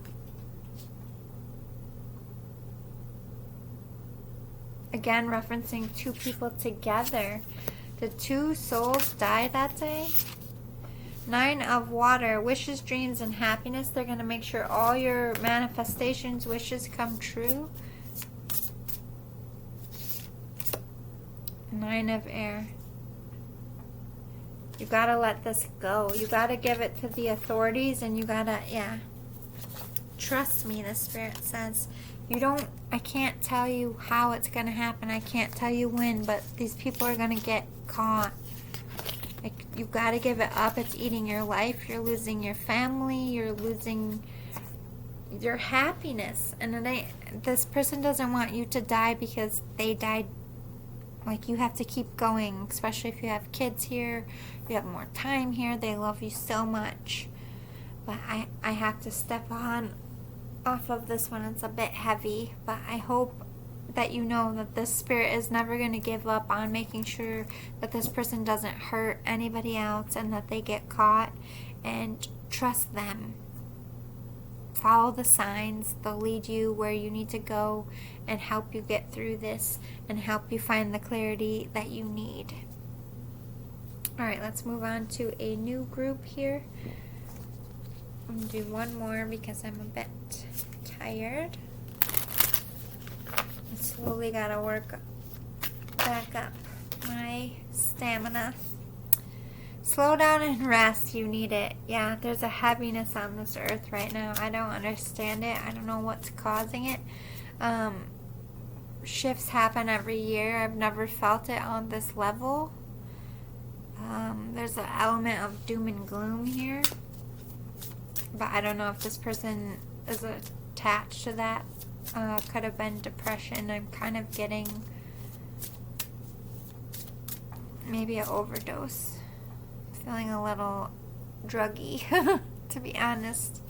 Again, referencing two people together. Did two souls die that day? Nine of Water. Wishes, dreams, and happiness. They're going to make sure all your manifestations, wishes come true. Nine of Air. You gotta let this go. You gotta give it to the authorities, and you gotta, yeah. Trust me, the Spirit says. I can't tell you how it's gonna happen. I can't tell you when, but these people are gonna get caught. Like, you gotta give it up. It's eating your life. You're losing your family. You're losing your happiness. And this person doesn't want you to die because they died. Like, you have to keep going, especially if you have kids here, you have more time here, they love you so much. But I have to step off of this one. It's a bit heavy, but I hope that you know that this Spirit is never going to give up on making sure that this person doesn't hurt anybody else and that they get caught. And trust them. Follow the signs. They'll lead you where you need to go and help you get through this and help you find the clarity that you need. Alright, let's move on to a new group here. I'm going to do one more because I'm a bit tired. I slowly got to work back up my stamina. Slow down and rest. You need it. Yeah, there's a heaviness on this earth right now. I don't understand it. I don't know what's causing it. Shifts happen every year. I've never felt it on this level. There's an element of doom and gloom here. But I don't know if this person is attached to that. Could have been depression. I'm kind of getting maybe an overdose. Feeling a little druggy, to be honest.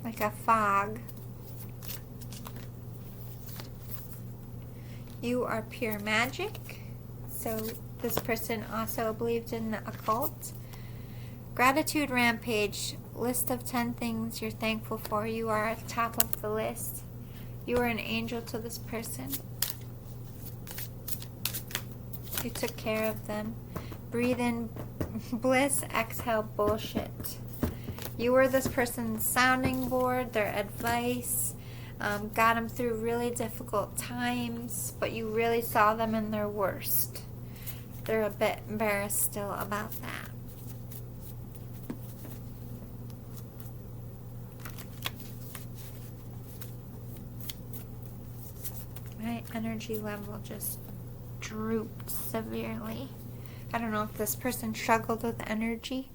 Like a fog. You are pure magic. So this person also believed in the occult. Gratitude rampage. List of 10 things you're thankful for. You are at the top of the list. You are an angel to this person. You took care of them. Breathe in bliss, exhale bullshit. You were this person's sounding board, their advice, got them through really difficult times, but you really saw them in their worst. They're a bit embarrassed still about that. My energy level just drooped severely. I don't know if this person struggled with energy.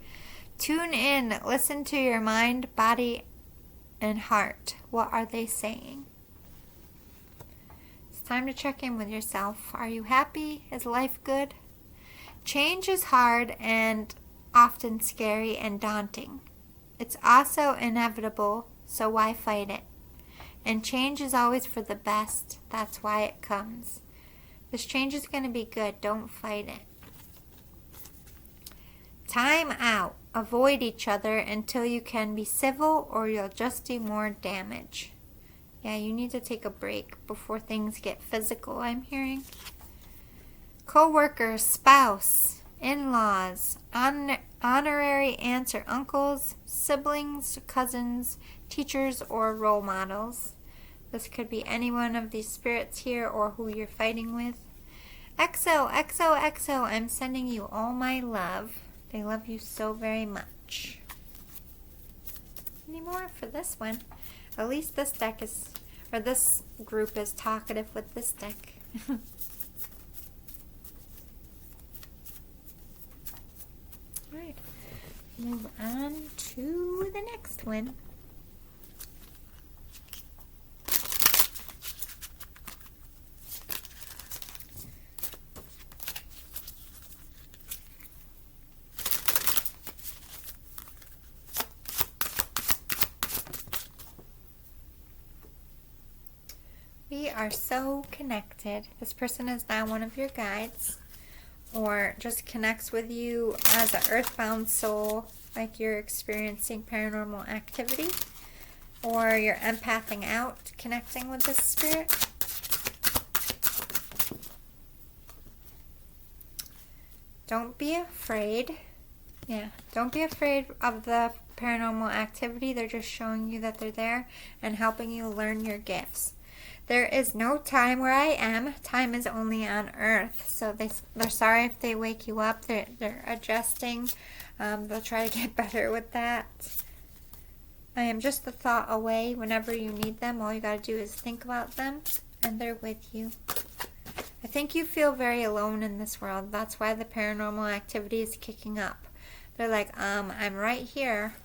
Tune in. Listen to your mind, body, and heart. What are they saying? It's time to check in with yourself. Are you happy? Is life good? Change is hard and often scary and daunting. It's also inevitable, so why fight it? And change is always for the best. That's why it comes. This change is going to be good. Don't fight it. Time out. Avoid each other until you can be civil or you'll just do more damage. Yeah, you need to take a break before things get physical, I'm hearing. Co-worker, spouse, in-laws, honorary aunts or uncles, siblings, cousins, teachers, or role models. This could be any one of these spirits here or who you're fighting with. XO, XO, XO, I'm sending you all my love. They love you so very much. Any more for this one? At least this deck is, or this group is talkative with this deck. Alright, move on to the next one. We are so connected. This person is now one of your guides, or just connects with you as an earthbound soul, like you're experiencing paranormal activity, or you're empathing out, connecting with this spirit. Don't be afraid. Yeah, don't be afraid of the paranormal activity. They're just showing you that they're there and helping you learn your gifts. There is no time where I am. Time is only on Earth. So they're sorry if they wake you up. They're adjusting. They'll try to get better with that. I am just a thought away whenever you need them. All you got to do is think about them, and they're with you. I think you feel very alone in this world. That's why the paranormal activity is kicking up. They're like, I'm right here.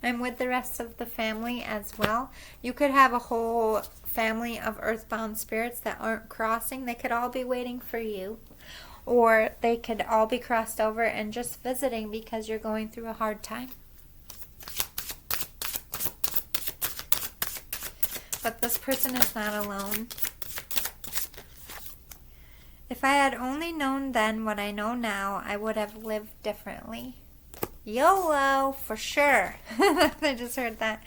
I'm with the rest of the family as well. You could have a whole family of earthbound spirits that aren't crossing. They could all be waiting for you. Or they could all be crossed over and just visiting because you're going through a hard time. But this person is not alone. If I had only known then what I know now, I would have lived differently. YOLO, for sure. I just heard that.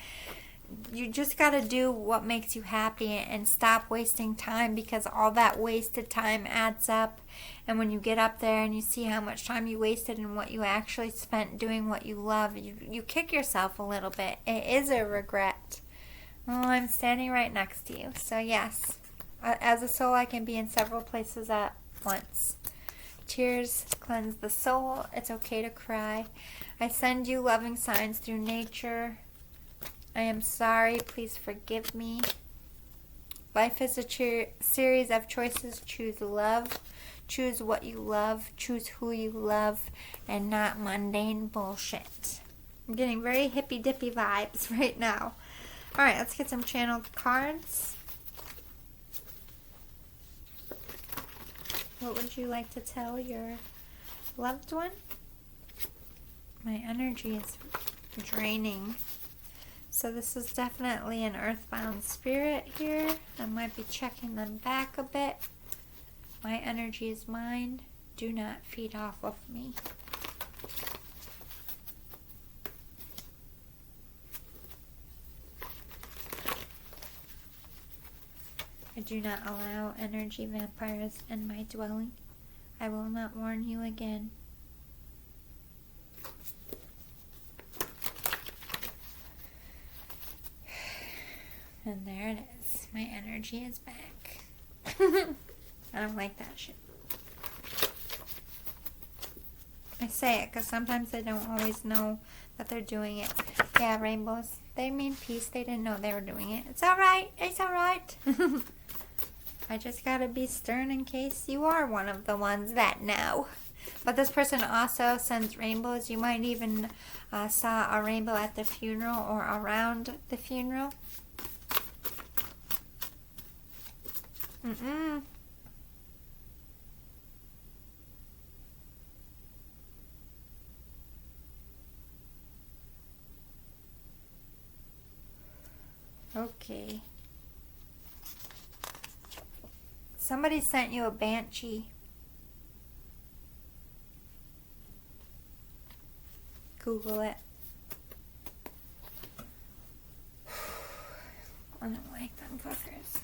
You just got to do what makes you happy and stop wasting time, because all that wasted time adds up. And when you get up there and you see how much time you wasted and what you actually spent doing what you love, you kick yourself a little bit. It is a regret. Oh, I'm standing right next to you. So yes, as a soul, I can be in several places at once. Tears cleanse the soul. It's okay to cry. I send you loving signs through nature. I am sorry. Please forgive me. Life is a series of choices. Choose love. Choose what you love. Choose who you love. And not mundane bullshit. I'm getting very hippy dippy vibes right now. Alright, let's get some channeled cards. What would you like to tell your loved one? My energy is draining. So this is definitely an earthbound spirit here. I might be checking them back a bit. My energy is mine. Do not feed off of me. I do not allow energy vampires in my dwelling. I will not warn you again. And there it is. My energy is back. I don't like that shit. I say it because sometimes they don't always know that they're doing it. Yeah, rainbows. They mean peace. They didn't know they were doing it. It's alright. It's alright. I just gotta be stern in case you are one of the ones that know. But this person also sends rainbows. You might even saw a rainbow at the funeral or around the funeral. Okay. Somebody sent you a banshee. Google it. I don't like them fuckers.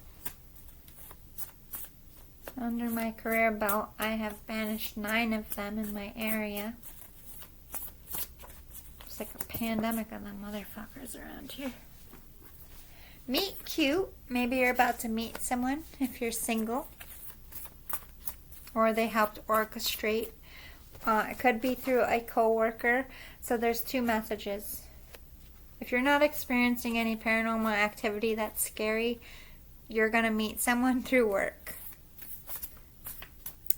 Under my career belt, I have banished 9 of them in my area. It's like a pandemic of them motherfuckers around here. Meet cute. Maybe you're about to meet someone if you're single. Or they helped orchestrate. It could be through a coworker. So there's 2 messages. If you're not experiencing any paranormal activity that's scary, you're going to meet someone through work.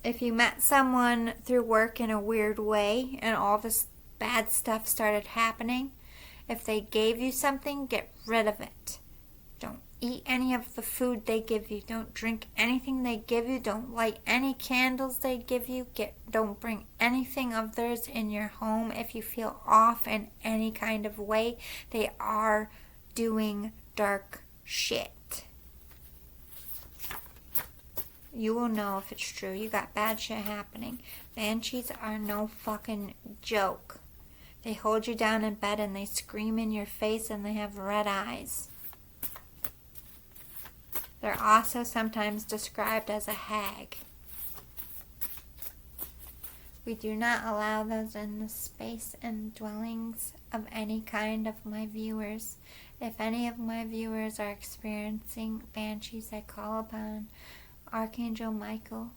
If you met someone through work in a weird way and all this bad stuff started happening, if they gave you something, get rid of it. Don't eat any of the food they give you. Don't drink anything they give you. Don't light any candles they give you. Don't bring anything of theirs in your home. If you feel off in any kind of way, they are doing dark shit. You will know if it's true. You got bad shit happening. Banshees are no fucking joke. They hold you down in bed and they scream in your face and they have red eyes. They're also sometimes described as a hag. We do not allow those in the space and dwellings of any kind of my viewers. If any of my viewers are experiencing banshees, I call upon Archangel Michael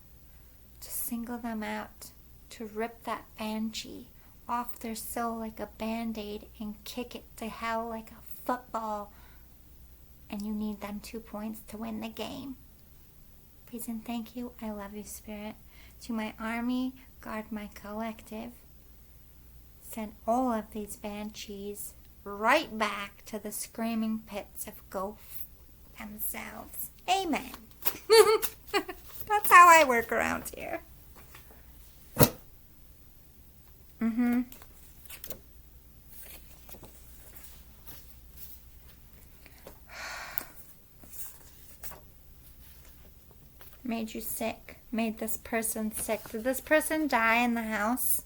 to single them out, to rip that banshee off their soul like a band-aid and kick it to hell like a football. And you need them 2 points to win the game. Please and thank you. I love you, Spirit. To my army, guard my collective. Send all of these banshees right back to the screaming pits of gulf themselves. Amen. That's how I work around here. Made you sick. Made this person sick. Did this person die in the house?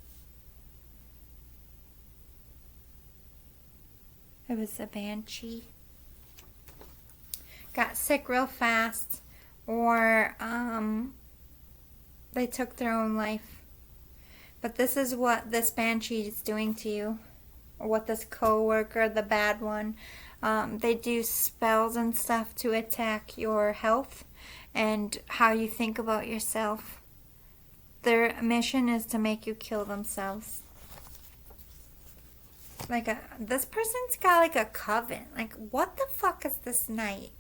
It was a banshee. Got sick real fast. Or they took their own life. But this is what this banshee is doing to you. Or what this co-worker, the bad one, they do spells and stuff to attack your health and how you think about yourself. Their mission is to make you kill themselves. This person's got like a coven. Like, what the fuck is this night?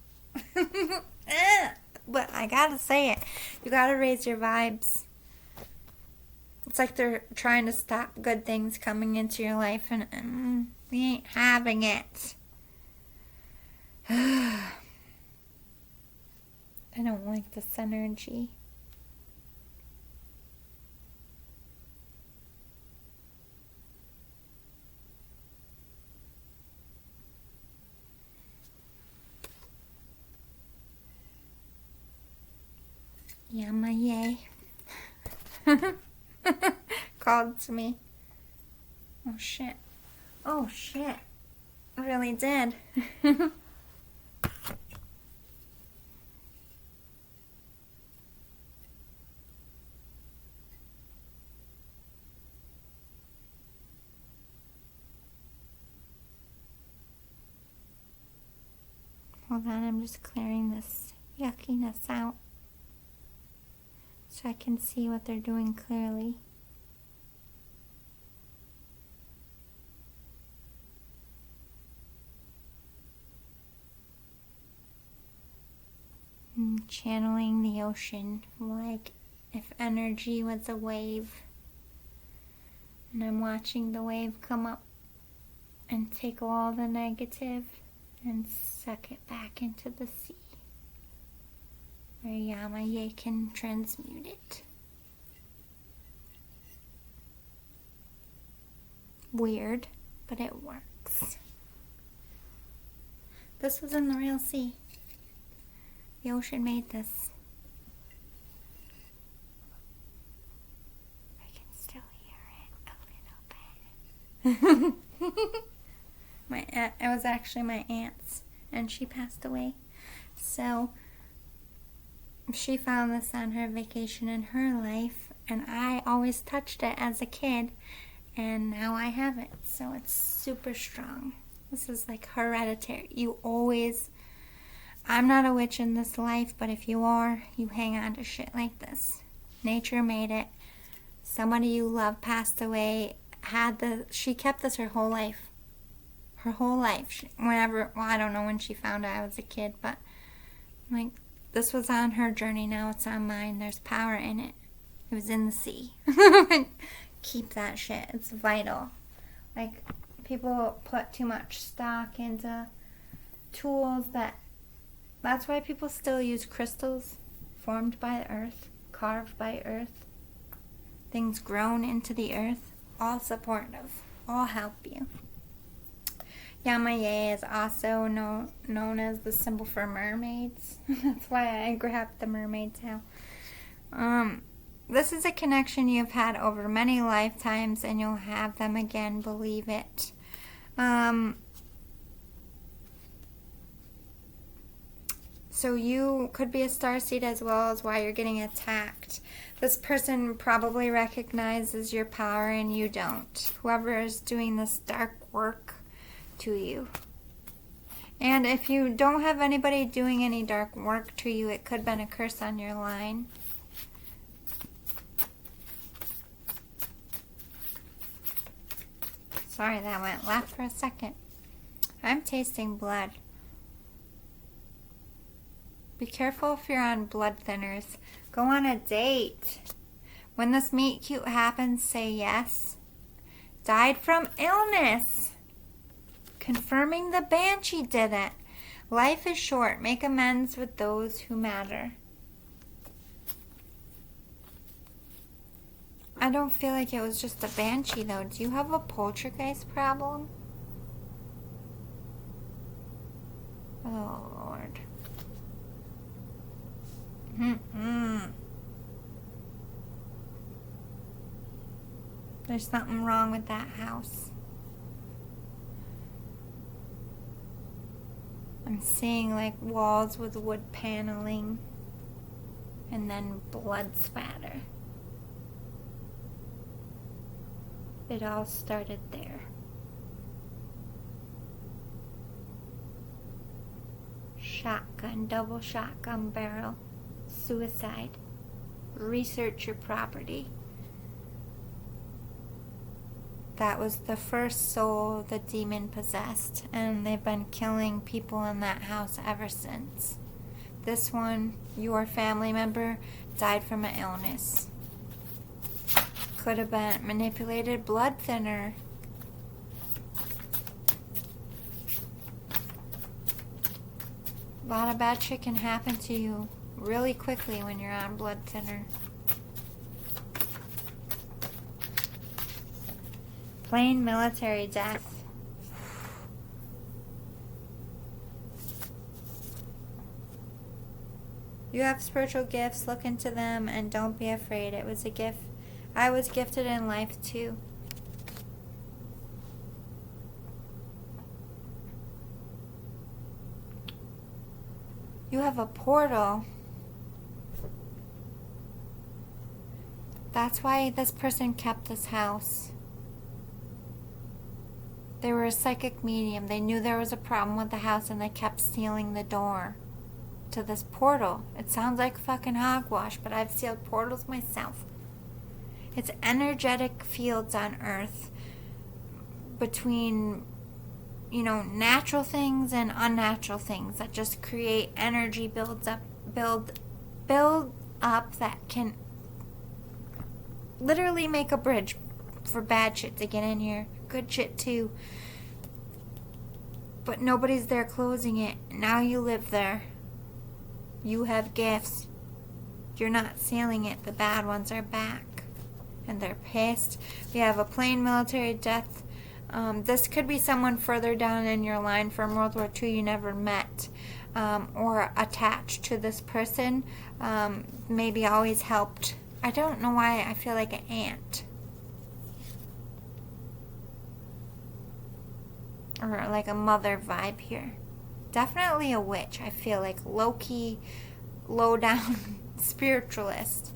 But I gotta say it. You gotta raise your vibes. It's like they're trying to stop good things coming into your life, and We ain't having it. I don't like this energy. Yamaye called to me. Oh shit. Oh shit. It really did. Hold on, I'm just clearing this yuckiness out so I can see what they're doing clearly. I'm channeling the ocean, like if energy was a wave, and I'm watching the wave come up and take all the negative and suck it back into the sea, where Yamaye can transmute it. Weird, but it works. This was in the real sea. The ocean made this. I can still hear it a little bit. It was actually my aunt's, and she passed away. So she found this on her vacation in her life, and I always touched it as a kid, and now I have it. So it's super strong. This is like hereditary. You always... I'm not a witch in this life, but if you are, you hang on to shit like this. Nature made it. Somebody you love passed away, she kept this her whole life. Her whole life. I don't know when she found out I was a kid, but like, this was on her journey, now it's on mine. There's power in it. It was in the sea. Keep that shit. It's vital. Like, people put too much stock into tools that's why people still use crystals formed by the earth, carved by earth, things grown into the earth, all supportive, all help you. Yamaye is also known as the symbol for mermaids. That's why I grabbed the mermaid tail. This is a connection you've had over many lifetimes, and you'll have them again, believe it. So you could be a starseed as well as why you're getting attacked. This person probably recognizes your power and you don't. Whoever is doing this dark work to you. And if you don't have anybody doing any dark work to you, it could have been a curse on your line. Sorry, that went left for a second. I'm tasting blood. Be careful if you're on blood thinners. Go on a date. When this meet cute happens, say yes. Died from illness. Confirming the Banshee did it. Life is short. Make amends with those who matter. I don't feel like it was just a Banshee though. Do you have a poltergeist problem? Oh Lord. There's something wrong with that house. I'm seeing like walls with wood paneling and then blood spatter. It all started there. Shotgun, double shotgun barrel, suicide. Research your property. That was the first soul the demon possessed, and they've been killing people in that house ever since. This one, your family member, died from an illness. Could have been manipulated blood thinner. lot of bad shit can happen to you really quickly when you're on blood thinner. Plain military death. You have spiritual gifts. Look into them and don't be afraid. It was a gift. I was gifted in life too. You have a portal. That's why this person kept this house. They were a psychic medium. They knew there was a problem with the house and they kept sealing the door to this portal. It sounds like fucking hogwash, but I've sealed portals myself. It's energetic fields on Earth between, natural things and unnatural things that just create energy build up that can literally make a bridge for bad shit to get in here. Good shit too. But nobody's there closing it. Now you live there. You have gifts. You're not sealing it. The bad ones are back. And they're pissed. We have a plain military death. This could be someone further down in your line from World War II you never met. Or attached to this person. Maybe always helped. I don't know why I feel like an aunt. Or like a mother vibe here. Definitely a witch. I feel like low-key, low-down spiritualist.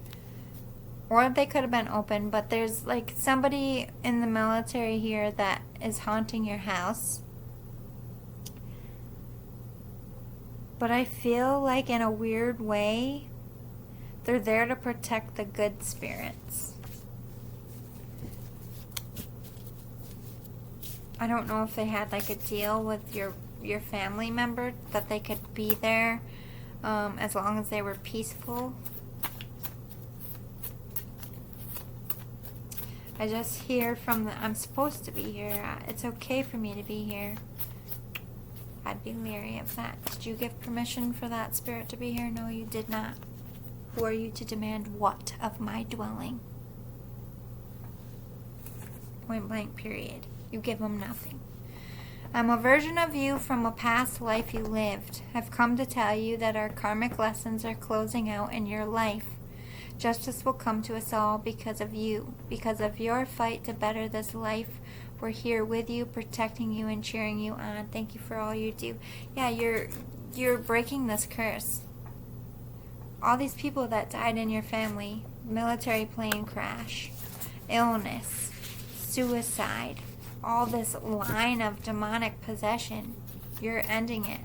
Or they could have been open, but there's like somebody in the military here that is haunting your house. But I feel like in a weird way, they're there to protect the good spirits. I don't know if they had like a deal with your family member that they could be there as long as they were peaceful. I just hear from I'm supposed to be here. It's okay for me to be here. I'd be leery of that. Did you give permission for that spirit to be here? No, you did not. Who are you to demand what of my dwelling? Point blank, period. You give them nothing. I'm a version of you from a past life you lived. I've come to tell you that our karmic lessons are closing out in your life. Justice will come to us all because of you. Because of your fight to better this life, we're here with you, protecting you and cheering you on. Thank you for all you do. Yeah, you're breaking this curse. All these people that died in your family, military plane crash, illness, suicide, all this line of demonic possession, you're ending it.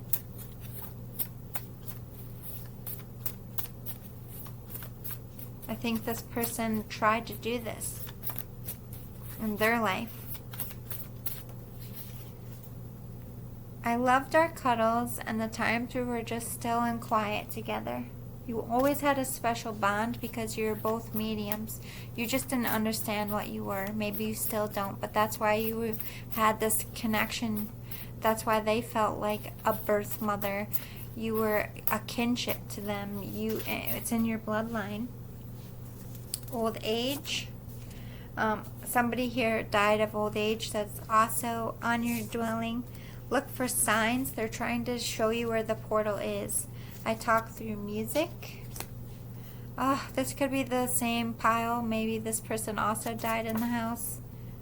I think this person tried to do this in their life. I loved our cuddles and the times we were just still and quiet together. You always had a special bond because you were both mediums. You just didn't understand what you were. Maybe you still don't, but that's why you had this connection. That's why they felt like a birth mother. You were a kinship to them. It's in your bloodline. Old age. Somebody here died of old age that's also on your dwelling. Look for signs. They're trying to show you where the portal is. I talk through music. This could be the same pile. Maybe this person also died in the house.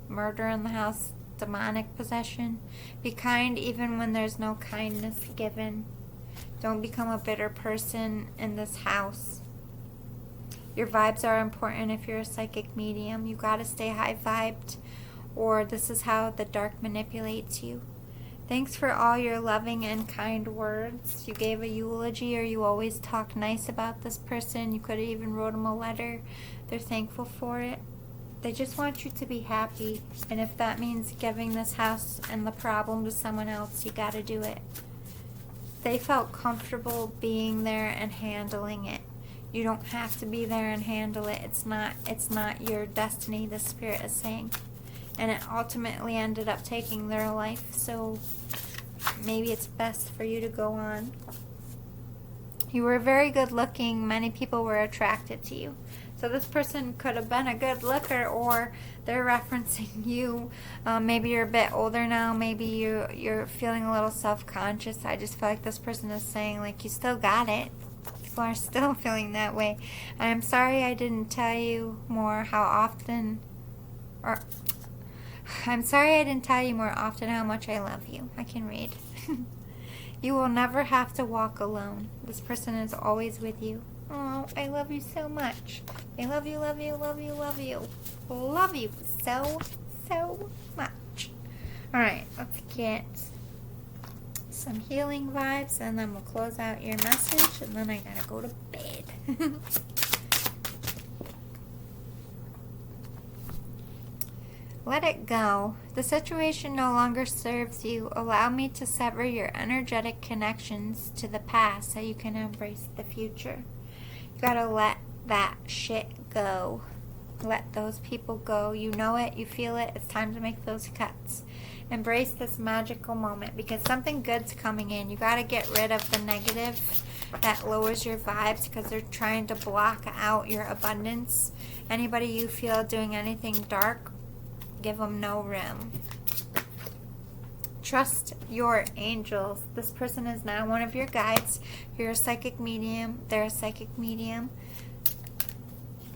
Murder in the house. Demonic possession. Be kind even when there's no kindness given. Don't become a bitter person in this house. Your vibes are important if you're a psychic medium. You gotta stay high vibed, or this is how the dark manipulates you. Thanks for all your loving and kind words. You gave a eulogy, or you always talk nice about this person. You could have even wrote them a letter. They're thankful for it. They just want you to be happy. And if that means giving this house and the problem to someone else, you gotta do it. They felt comfortable being there and handling it. You don't have to be there and handle it. It's not your destiny, the spirit is saying. And it ultimately ended up taking their life, so maybe it's best for you to go on. You were very good looking. Many people were attracted to you. So this person could have been a good looker, or they're referencing you. Maybe you're a bit older now. Maybe you're feeling a little self-conscious. I just feel like this person is saying, like, you still got it. People are still feeling that way. And I'm sorry I didn't tell you more how often, or I'm sorry I didn't tell you more often how much I love you. I can read. You will never have to walk alone. This person is always with you. Oh, I love you so much. I love you, love you, love you, love you. Love you so, so much. Alright, let's get some healing vibes, and then we'll close out your message, and then I gotta go to bed. Let it go. The situation no longer serves you. Allow me to sever your energetic connections to the past so you can embrace the future. You gotta let that shit go. Let those people go. You know it. You feel it. It's time to make those cuts. Embrace this magical moment, because something good's coming in. You gotta get rid of the negative that lowers your vibes, because they're trying to block out your abundance. Anybody you feel doing anything dark, give them no room. Trust your angels. This person is now one of your guides. You're a psychic medium. They're a psychic medium.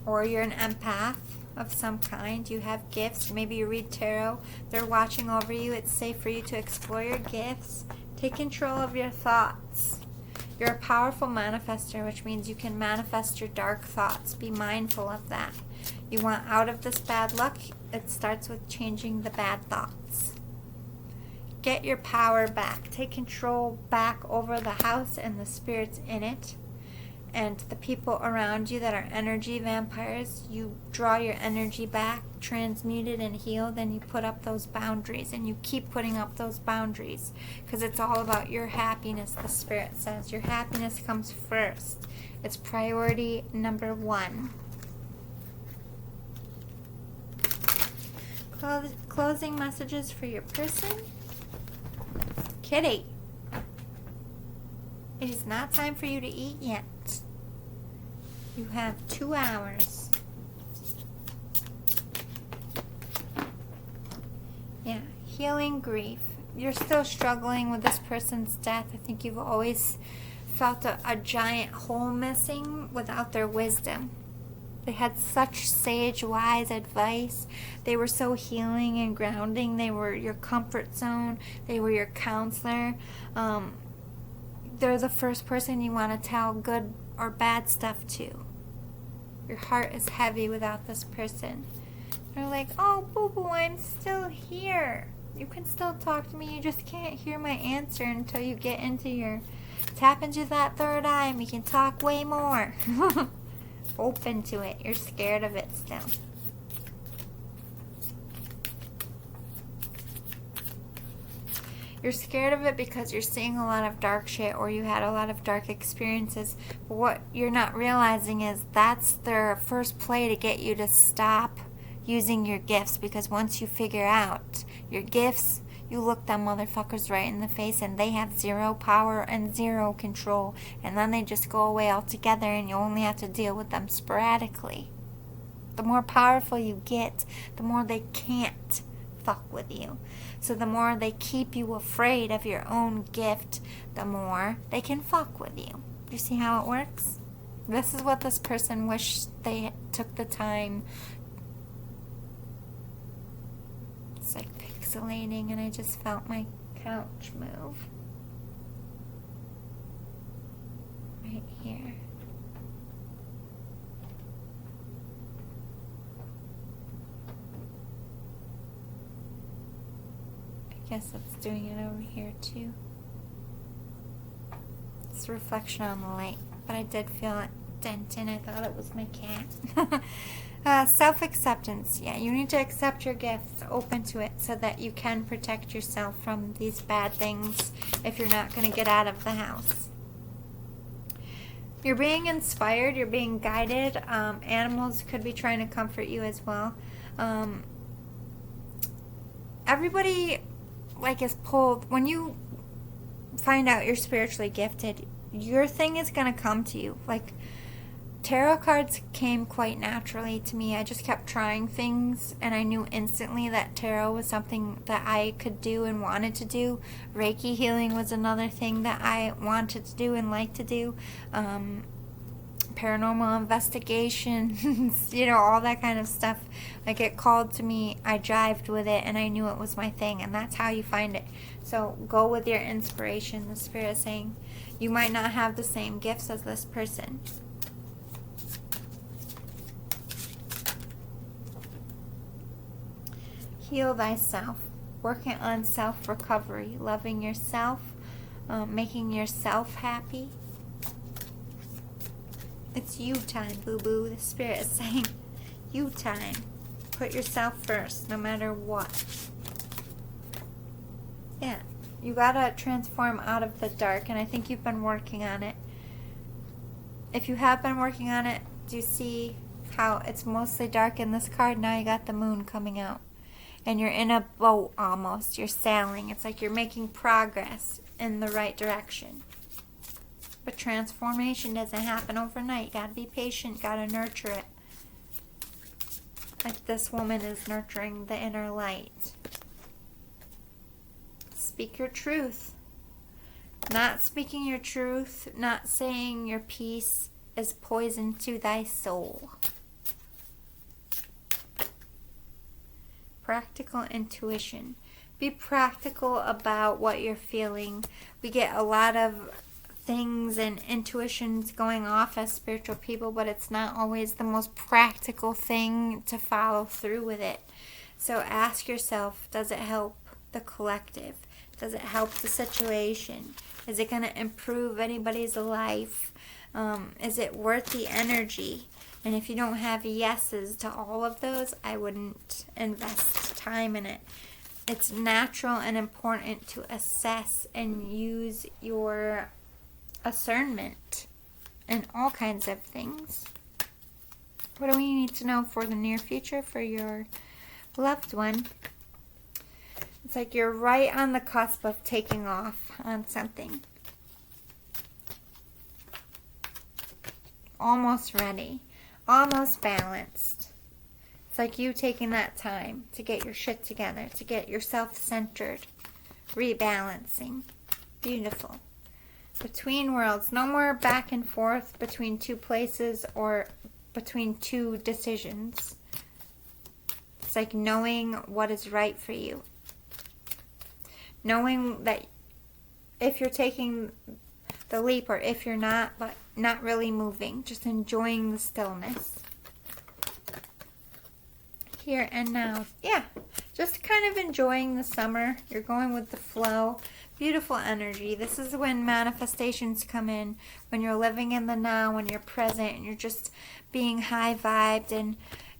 Or you're an empath of some kind. You have gifts. Maybe you read tarot. They're watching over you. It's safe for you to explore your gifts. Take control of your thoughts. You're a powerful manifester, which means you can manifest your dark thoughts. Be mindful of that. You want out of this bad luck. It starts with changing the bad thoughts. Get your power back. Take control back over the house and the spirits in it. And the people around you that are energy vampires, you draw your energy back, transmute it and heal, then you put up those boundaries, and you keep putting up those boundaries, because it's all about your happiness. The spirit says your happiness comes first. It's priority number 1. Closing messages for your person. Kitty, it is not time for you to eat yet. You have 2 hours. Yeah, healing grief. You're still struggling with this person's death. I think you've always felt a giant hole missing without their wisdom. They had such sage, wise advice. They were so healing and grounding. They were your comfort zone. They were your counselor. They're the first person you want to tell good or bad stuff to. Your heart is heavy without this person. They're like, oh, boo-boo, I'm still here. You can still talk to me. You just can't hear my answer until you get into tap into that third eye, and we can talk way more. Open to it. You're scared of it still. You're scared of it because you're seeing a lot of dark shit, or you had a lot of dark experiences. But what you're not realizing is that's their first play to get you to stop using your gifts, because once you figure out your gifts, you look them motherfuckers right in the face, and they have 0 power and 0 control, and then they just go away altogether, and you only have to deal with them sporadically. The more powerful you get, the more they can't fuck with you. So the more they keep you afraid of your own gift, the more they can fuck with you. Do you see how it works? This is what this person wished they took the time. It's like pixelating, and I just felt my couch move. Right here. I guess it's doing it over here too. It's a reflection on the light, but I did feel it dent in. I thought it was my cat. Self-acceptance. Yeah, you need to accept your gifts, open to it, so that you can protect yourself from these bad things if you're not going to get out of the house. You're being inspired. You're being guided. Animals could be trying to comfort you as well. Everybody is pulled. When you find out you're spiritually gifted, your thing is going to come to you. Like, tarot cards came quite naturally to me. I just kept trying things, and I knew instantly that tarot was something that I could do and wanted to do. Reiki healing was another thing that I wanted to do and like to do. Paranormal investigations, all that kind of stuff. Like, it called to me, I jived with it, and I knew it was my thing, and that's how you find it. So go with your inspiration. The Spirit is saying you might not have the same gifts as this person. Heal thyself, working on self-recovery, loving yourself, making yourself happy. It's you time, boo-boo. The Spirit is saying you time. Put yourself first, no matter what. Yeah, you gotta transform out of the dark, and I think you've been working on it. If you have been working on it, do you see how it's mostly dark in this card? Now you got the moon coming out. And you're in a boat almost. You're sailing. It's like you're making progress in the right direction. But transformation doesn't happen overnight. You gotta be patient. Gotta nurture it. Like this woman is nurturing the inner light. Speak your truth. Not speaking your truth, not saying your peace is poison to thy soul. Practical intuition. Be practical about what you're feeling. We get a lot of things and intuitions going off as spiritual people, but it's not always the most practical thing to follow through with it. So ask yourself, does it help the collective? Does it help the situation? Is it going to improve anybody's life? Is it worth the energy? And if you don't have yeses to all of those, I wouldn't invest time in it. It's natural and important to assess and use your discernment in all kinds of things. What do we need to know for the near future for your loved one? It's like you're right on the cusp of taking off on something. Almost ready. Almost balanced. It's like you taking that time to get your shit together, to get yourself centered, rebalancing. Beautiful. Between worlds. No more back and forth between two places or between two decisions. It's like knowing what is right for you. Knowing that if you're taking the leap or if you're not, but not really moving. Just enjoying the stillness. Here and now. Yeah, just kind of enjoying the summer. You're going with the flow. Beautiful energy. This is when manifestations come in. When you're living in the now, when you're present, and you're just being high vibed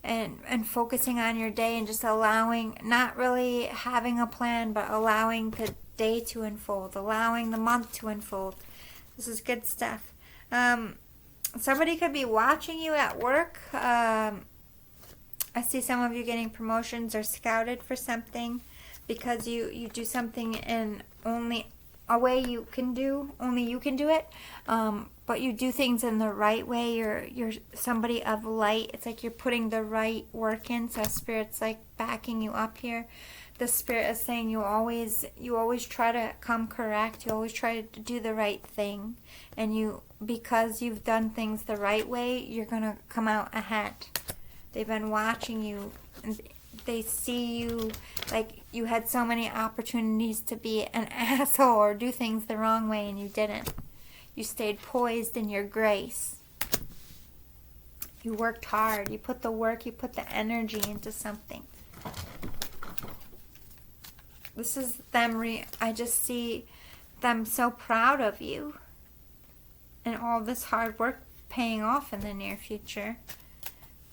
and focusing on your day and just allowing, not really having a plan, but allowing the day to unfold, allowing the month to unfold. This is good stuff. Somebody could be watching you at work. I see some of you getting promotions or scouted for something because you do something in only a way you can do. Only you can do it. But you do things in the right way. You're somebody of light. It's like you're putting the right work in. So Spirit's like backing you up here. The Spirit is saying you always try to come correct. You always try to do the right thing. And because you've done things the right way, you're going to come out ahead. They've been watching you. And they see you like you had so many opportunities to be an asshole or do things the wrong way and you didn't. You stayed poised in your grace. You worked hard. You put the work, you put the energy into something. This is them, I just see them so proud of you. And all this hard work paying off in the near future.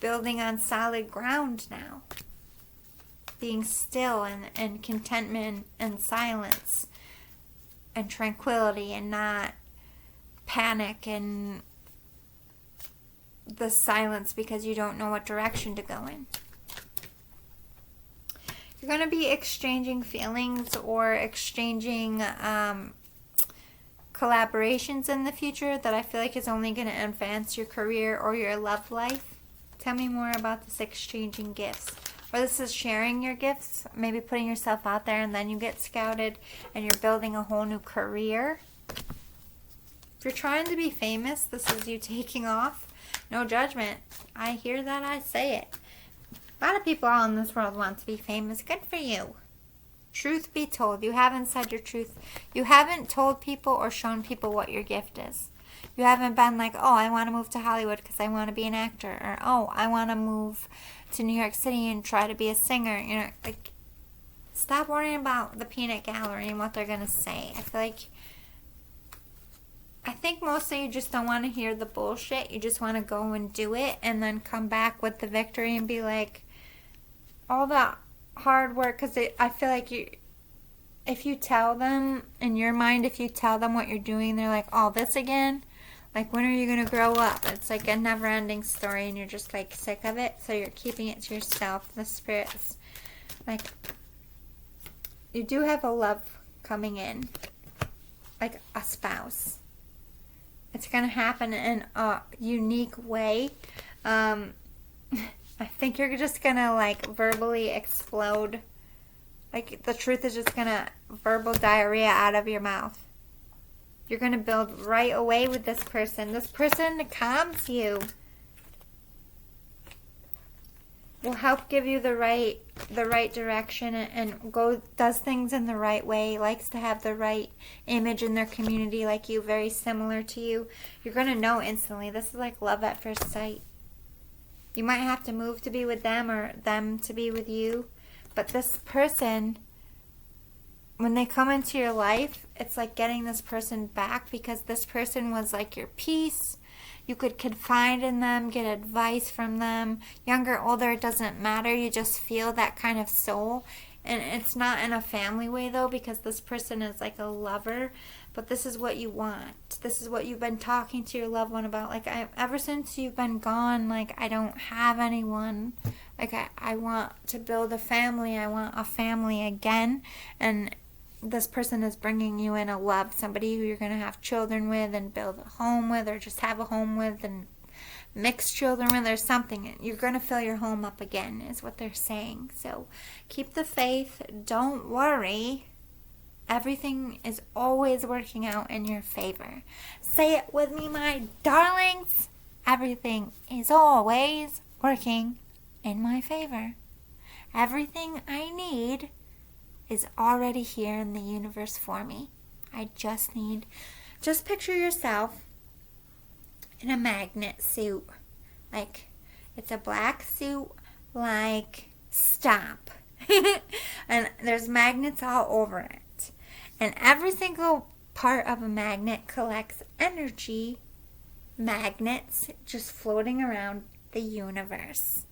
Building on solid ground now. Being still and contentment and silence. And tranquility and not panic and the silence because you don't know what direction to go in. You're going to be exchanging feelings or exchanging collaborations in the future that I feel like is only going to advance your career or your love life. Tell me more about this exchanging gifts. Or this is sharing your gifts, maybe putting yourself out there and then you get scouted and you're building a whole new career. If you're trying to be famous, this is you taking off. No judgment. I hear that, I say it. A lot of people out in this world want to be famous. Good for you. Truth be told, you haven't said your truth. You haven't told people or shown people what your gift is. You haven't been like, oh, I want to move to Hollywood because I want to be an actor. Or, oh, I want to move to New York City and try to be a singer. You know, like, stop worrying about the peanut gallery and what they're going to say. I think mostly you just don't want to hear the bullshit. You just want to go and do it and then come back with the victory and be like, all the hard work, because I feel like if you tell them, in your mind, if you tell them what you're doing, they're like, oh, this again? Like, when are you going to grow up? It's like a never-ending story, and you're just, like, sick of it, so you're keeping it to yourself. The spirits, like, you do have a love coming in, like a spouse. It's going to happen in a unique way. I think you're just going to, like, verbally explode. Like, the truth is just going to verbal diarrhea out of your mouth. You're going to build right away with this person. This person calms you. Will help give you the right direction and does things in the right way. Likes to have the right image in their community like you, very similar to you. You're going to know instantly. This is like love at first sight. You might have to move to be with them or them to be with you. But this person, when they come into your life, it's like getting this person back because this person was like your peace. You could confide in them, get advice from them. Younger, older, it doesn't matter. You just feel that kind of soul. And it's not in a family way, though, because this person is like a lover. But this is what you want. This is what you've been talking to your loved one about. Like, ever since you've been gone, like, I don't have anyone. Like, I want to build a family. I want a family again. And this person is bringing you in a love. Somebody who you're going to have children with and build a home with, or just have a home with and mix children with, or something. You're going to fill your home up again, is what they're saying. So keep the faith. Don't worry. Everything is always working out in your favor. Say it with me, my darlings. Everything is always working in my favor. Everything I need is already here in the universe for me. I just picture yourself in a magnet suit. Like, it's a black suit, like, stop. And there's magnets all over it. And every single part of a magnet collects energy, magnets just floating around the universe.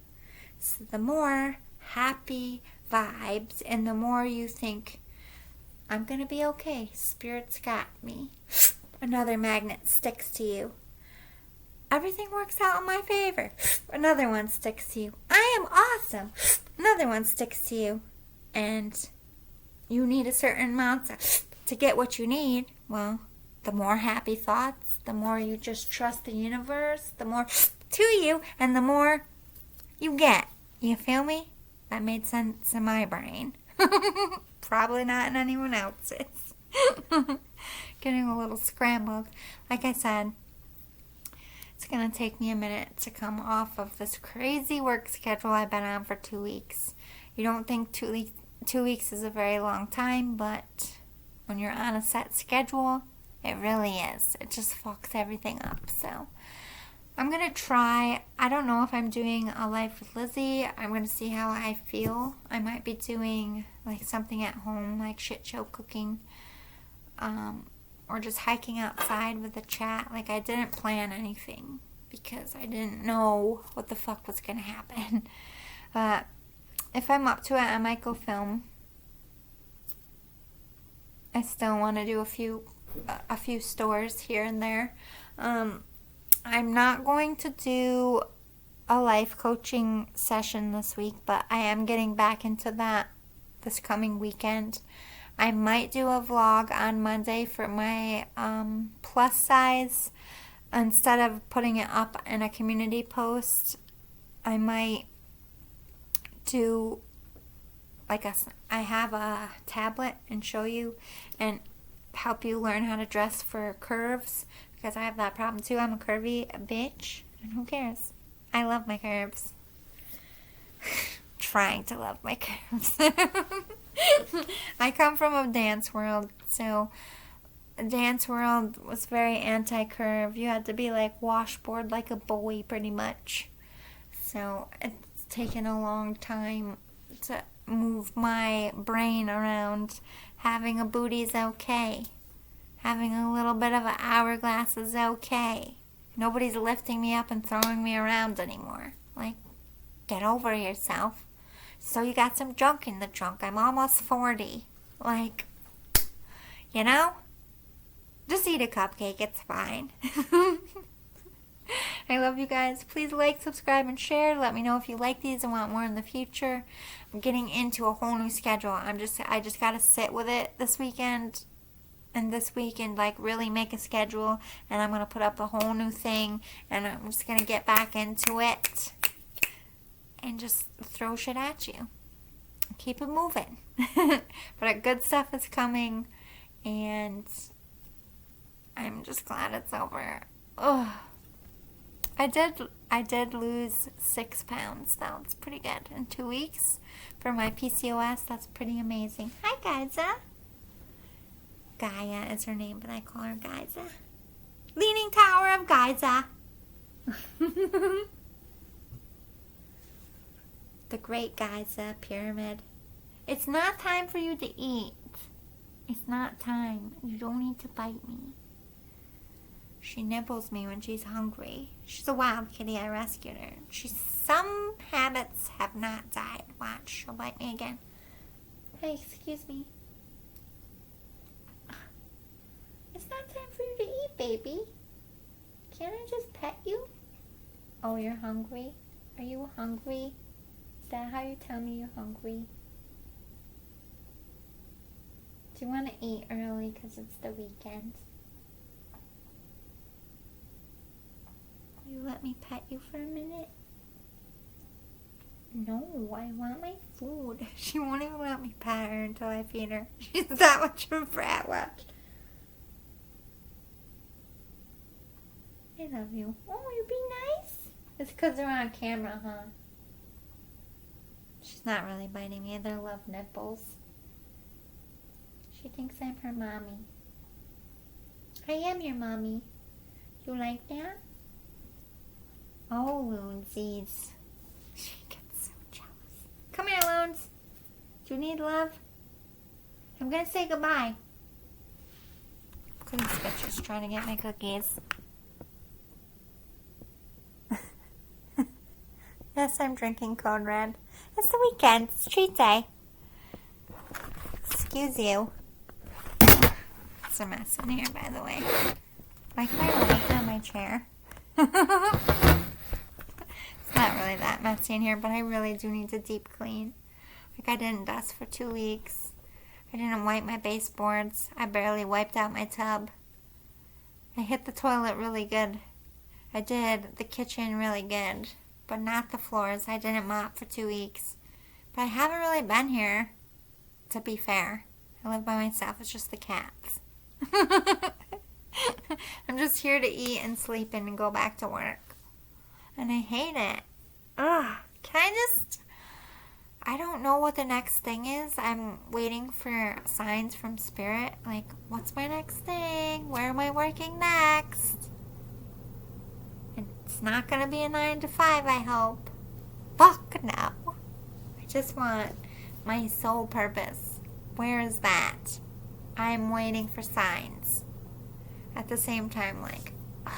So the more happy vibes and the more you think, I'm going to be okay, Spirit's got me, another magnet sticks to you. Everything works out in my favor. Another one sticks to you. I am awesome. Another one sticks to you. And you need a certain amount to get what you need. Well, the more happy thoughts, the more you just trust the universe, the more to you, and the more you get. You feel me? That made sense in my brain. Probably not in anyone else's. Getting a little scrambled. Like I said, it's going to take me a minute to come off of this crazy work schedule I've been on for 2 weeks. You don't think 2 weeks is a very long time, but when you're on a set schedule, it really is. It just fucks everything up. So I'm going to try. I don't know if I'm doing a live with Lizzie. I'm going to see how I feel. I might be doing like something at home, like shit show cooking, or just hiking outside with a chat. Like, I didn't plan anything because I didn't know what the fuck was going to happen. If I'm up to it, I might go film. I still want to do a few stores here and there. I'm not going to do a life coaching session this week, but I am getting back into that this coming weekend. I might do a vlog on Monday for my plus size. Instead of putting it up in a community post, I might do I have a tablet and show you and help you learn how to dress for curves, because I have that problem too. I'm a curvy bitch, and who cares? I love my curves. Trying to love my curves. I come from a dance world, so dance world was very anti-curve. You had to be like washboard like a boy pretty much. So it's taken a long time to move my brain around. Having a booty is okay. Having a little bit of an hourglass is okay. Nobody's lifting me up and throwing me around anymore. Like, get over yourself. So you got some junk in the trunk. I'm almost 40. Like, you know? Just eat a cupcake. It's fine. I love you guys. Please like, subscribe, and share. Let me know if you like these and want more in the future. I'm getting into a whole new schedule. I just got to sit with it this weekend and this week and like really make a schedule. And I'm going to put up a whole new thing. And I'm just going to get back into it. And just throw shit at you. Keep it moving. But good stuff is coming. And I'm just glad it's over. Ugh. I did lose 6 pounds though. It's pretty good in 2 weeks. For my PCOS, that's pretty amazing. Hi, Giza. Gaia is her name, but I call her Giza. Leaning Tower of Giza. The Great Giza Pyramid. It's not time for you to eat. It's not time. You don't need to bite me. She nibbles me when she's hungry. She's a wild kitty. I rescued her. Some habits have not died. Watch, she'll bite me again. Hey, excuse me. It's not time for you to eat, baby. Can't I just pet you? Oh, you're hungry? Are you hungry? Is that how you tell me you're hungry? Do you want to eat early because it's the weekend? Will you let me pet you for a minute? No, I want my food. She won't even let me pet her until I feed her. She's that much of a brat. Watch. I love you. Oh, you be nice? It's because they're on camera, huh? She's not really biting me. They love nipples. She thinks I'm her mommy. I am your mommy. You like that? Oh, Loonsies. She gets so jealous. Come here, Loons. Do you need love? I'm going to say goodbye. Look at these bitches trying to get my cookies. Yes, I'm drinking Code Red. It's the weekend. It's treat day. Excuse you. It's a mess in here, by the way. Like my leg on my chair. It's not really that messy in here, but I really do need to deep clean. Like, I didn't dust for 2 weeks. I didn't wipe my baseboards. I barely wiped out my tub. I hit the toilet really good. I did the kitchen really good, but not the floors. I didn't mop for 2 weeks. But I haven't really been here, to be fair. I live by myself. It's just the cats. I'm just here to eat and sleep and go back to work. And I hate it. Ugh. I don't know what the next thing is. I'm waiting for signs from Spirit. Like, what's my next thing? Where am I working next? It's not going to be a 9 to 5, I hope. Fuck no. I just want my sole purpose. Where is that? I'm waiting for signs. At the same time, like, ugh.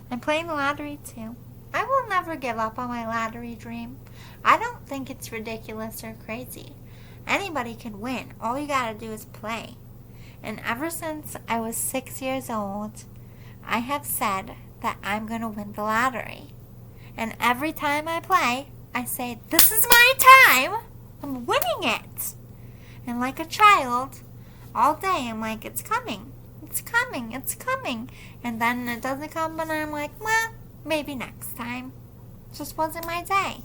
I'm playing the lottery too. I will never give up on my lottery dream. I don't think it's ridiculous or crazy. Anybody can win. All you gotta do is play. And ever since I was 6 years old, I have said that I'm gonna win the lottery. And every time I play, I say, this is my time. I'm winning it. And like a child, all day I'm like, it's coming. It's coming. It's coming. And then it doesn't come, and I'm like, well, maybe next time. It just wasn't my day.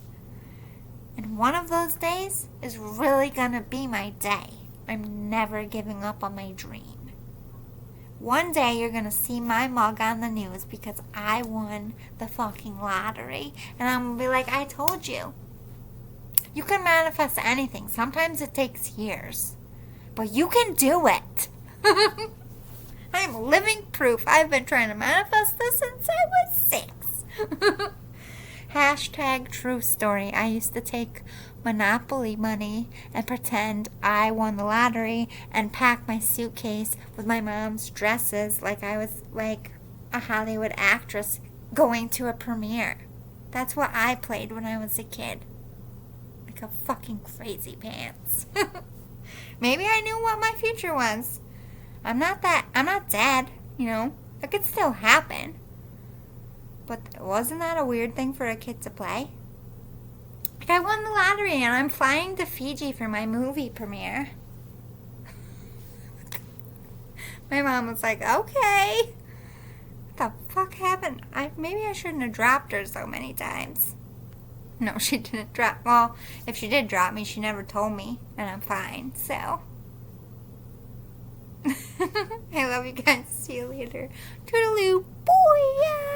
And one of those days is really gonna be my day. I'm never giving up on my dream. One day you're gonna see my mug on the news because I won the fucking lottery. And I'm gonna be like, I told you. You can manifest anything. Sometimes it takes years. But you can do it. I'm living proof. I've been trying to manifest this since I was 6. Hashtag true story. I used to take Monopoly money and pretend I won the lottery and pack my suitcase with my mom's dresses like I was like a Hollywood actress going to a premiere. That's what I played when I was a kid. Like a fucking crazy pants. Maybe I knew what my future was. I'm not dead, you know. It could still happen. But wasn't that a weird thing for a kid to play? Like, I won the lottery and I'm flying to Fiji for my movie premiere. My mom was like, okay. What the fuck happened? Maybe I shouldn't have dropped her so many times. No, she didn't drop. Well, if she did drop me, she never told me. And I'm fine, so. I love you guys. See you later. Toodaloo. Boy, yeah.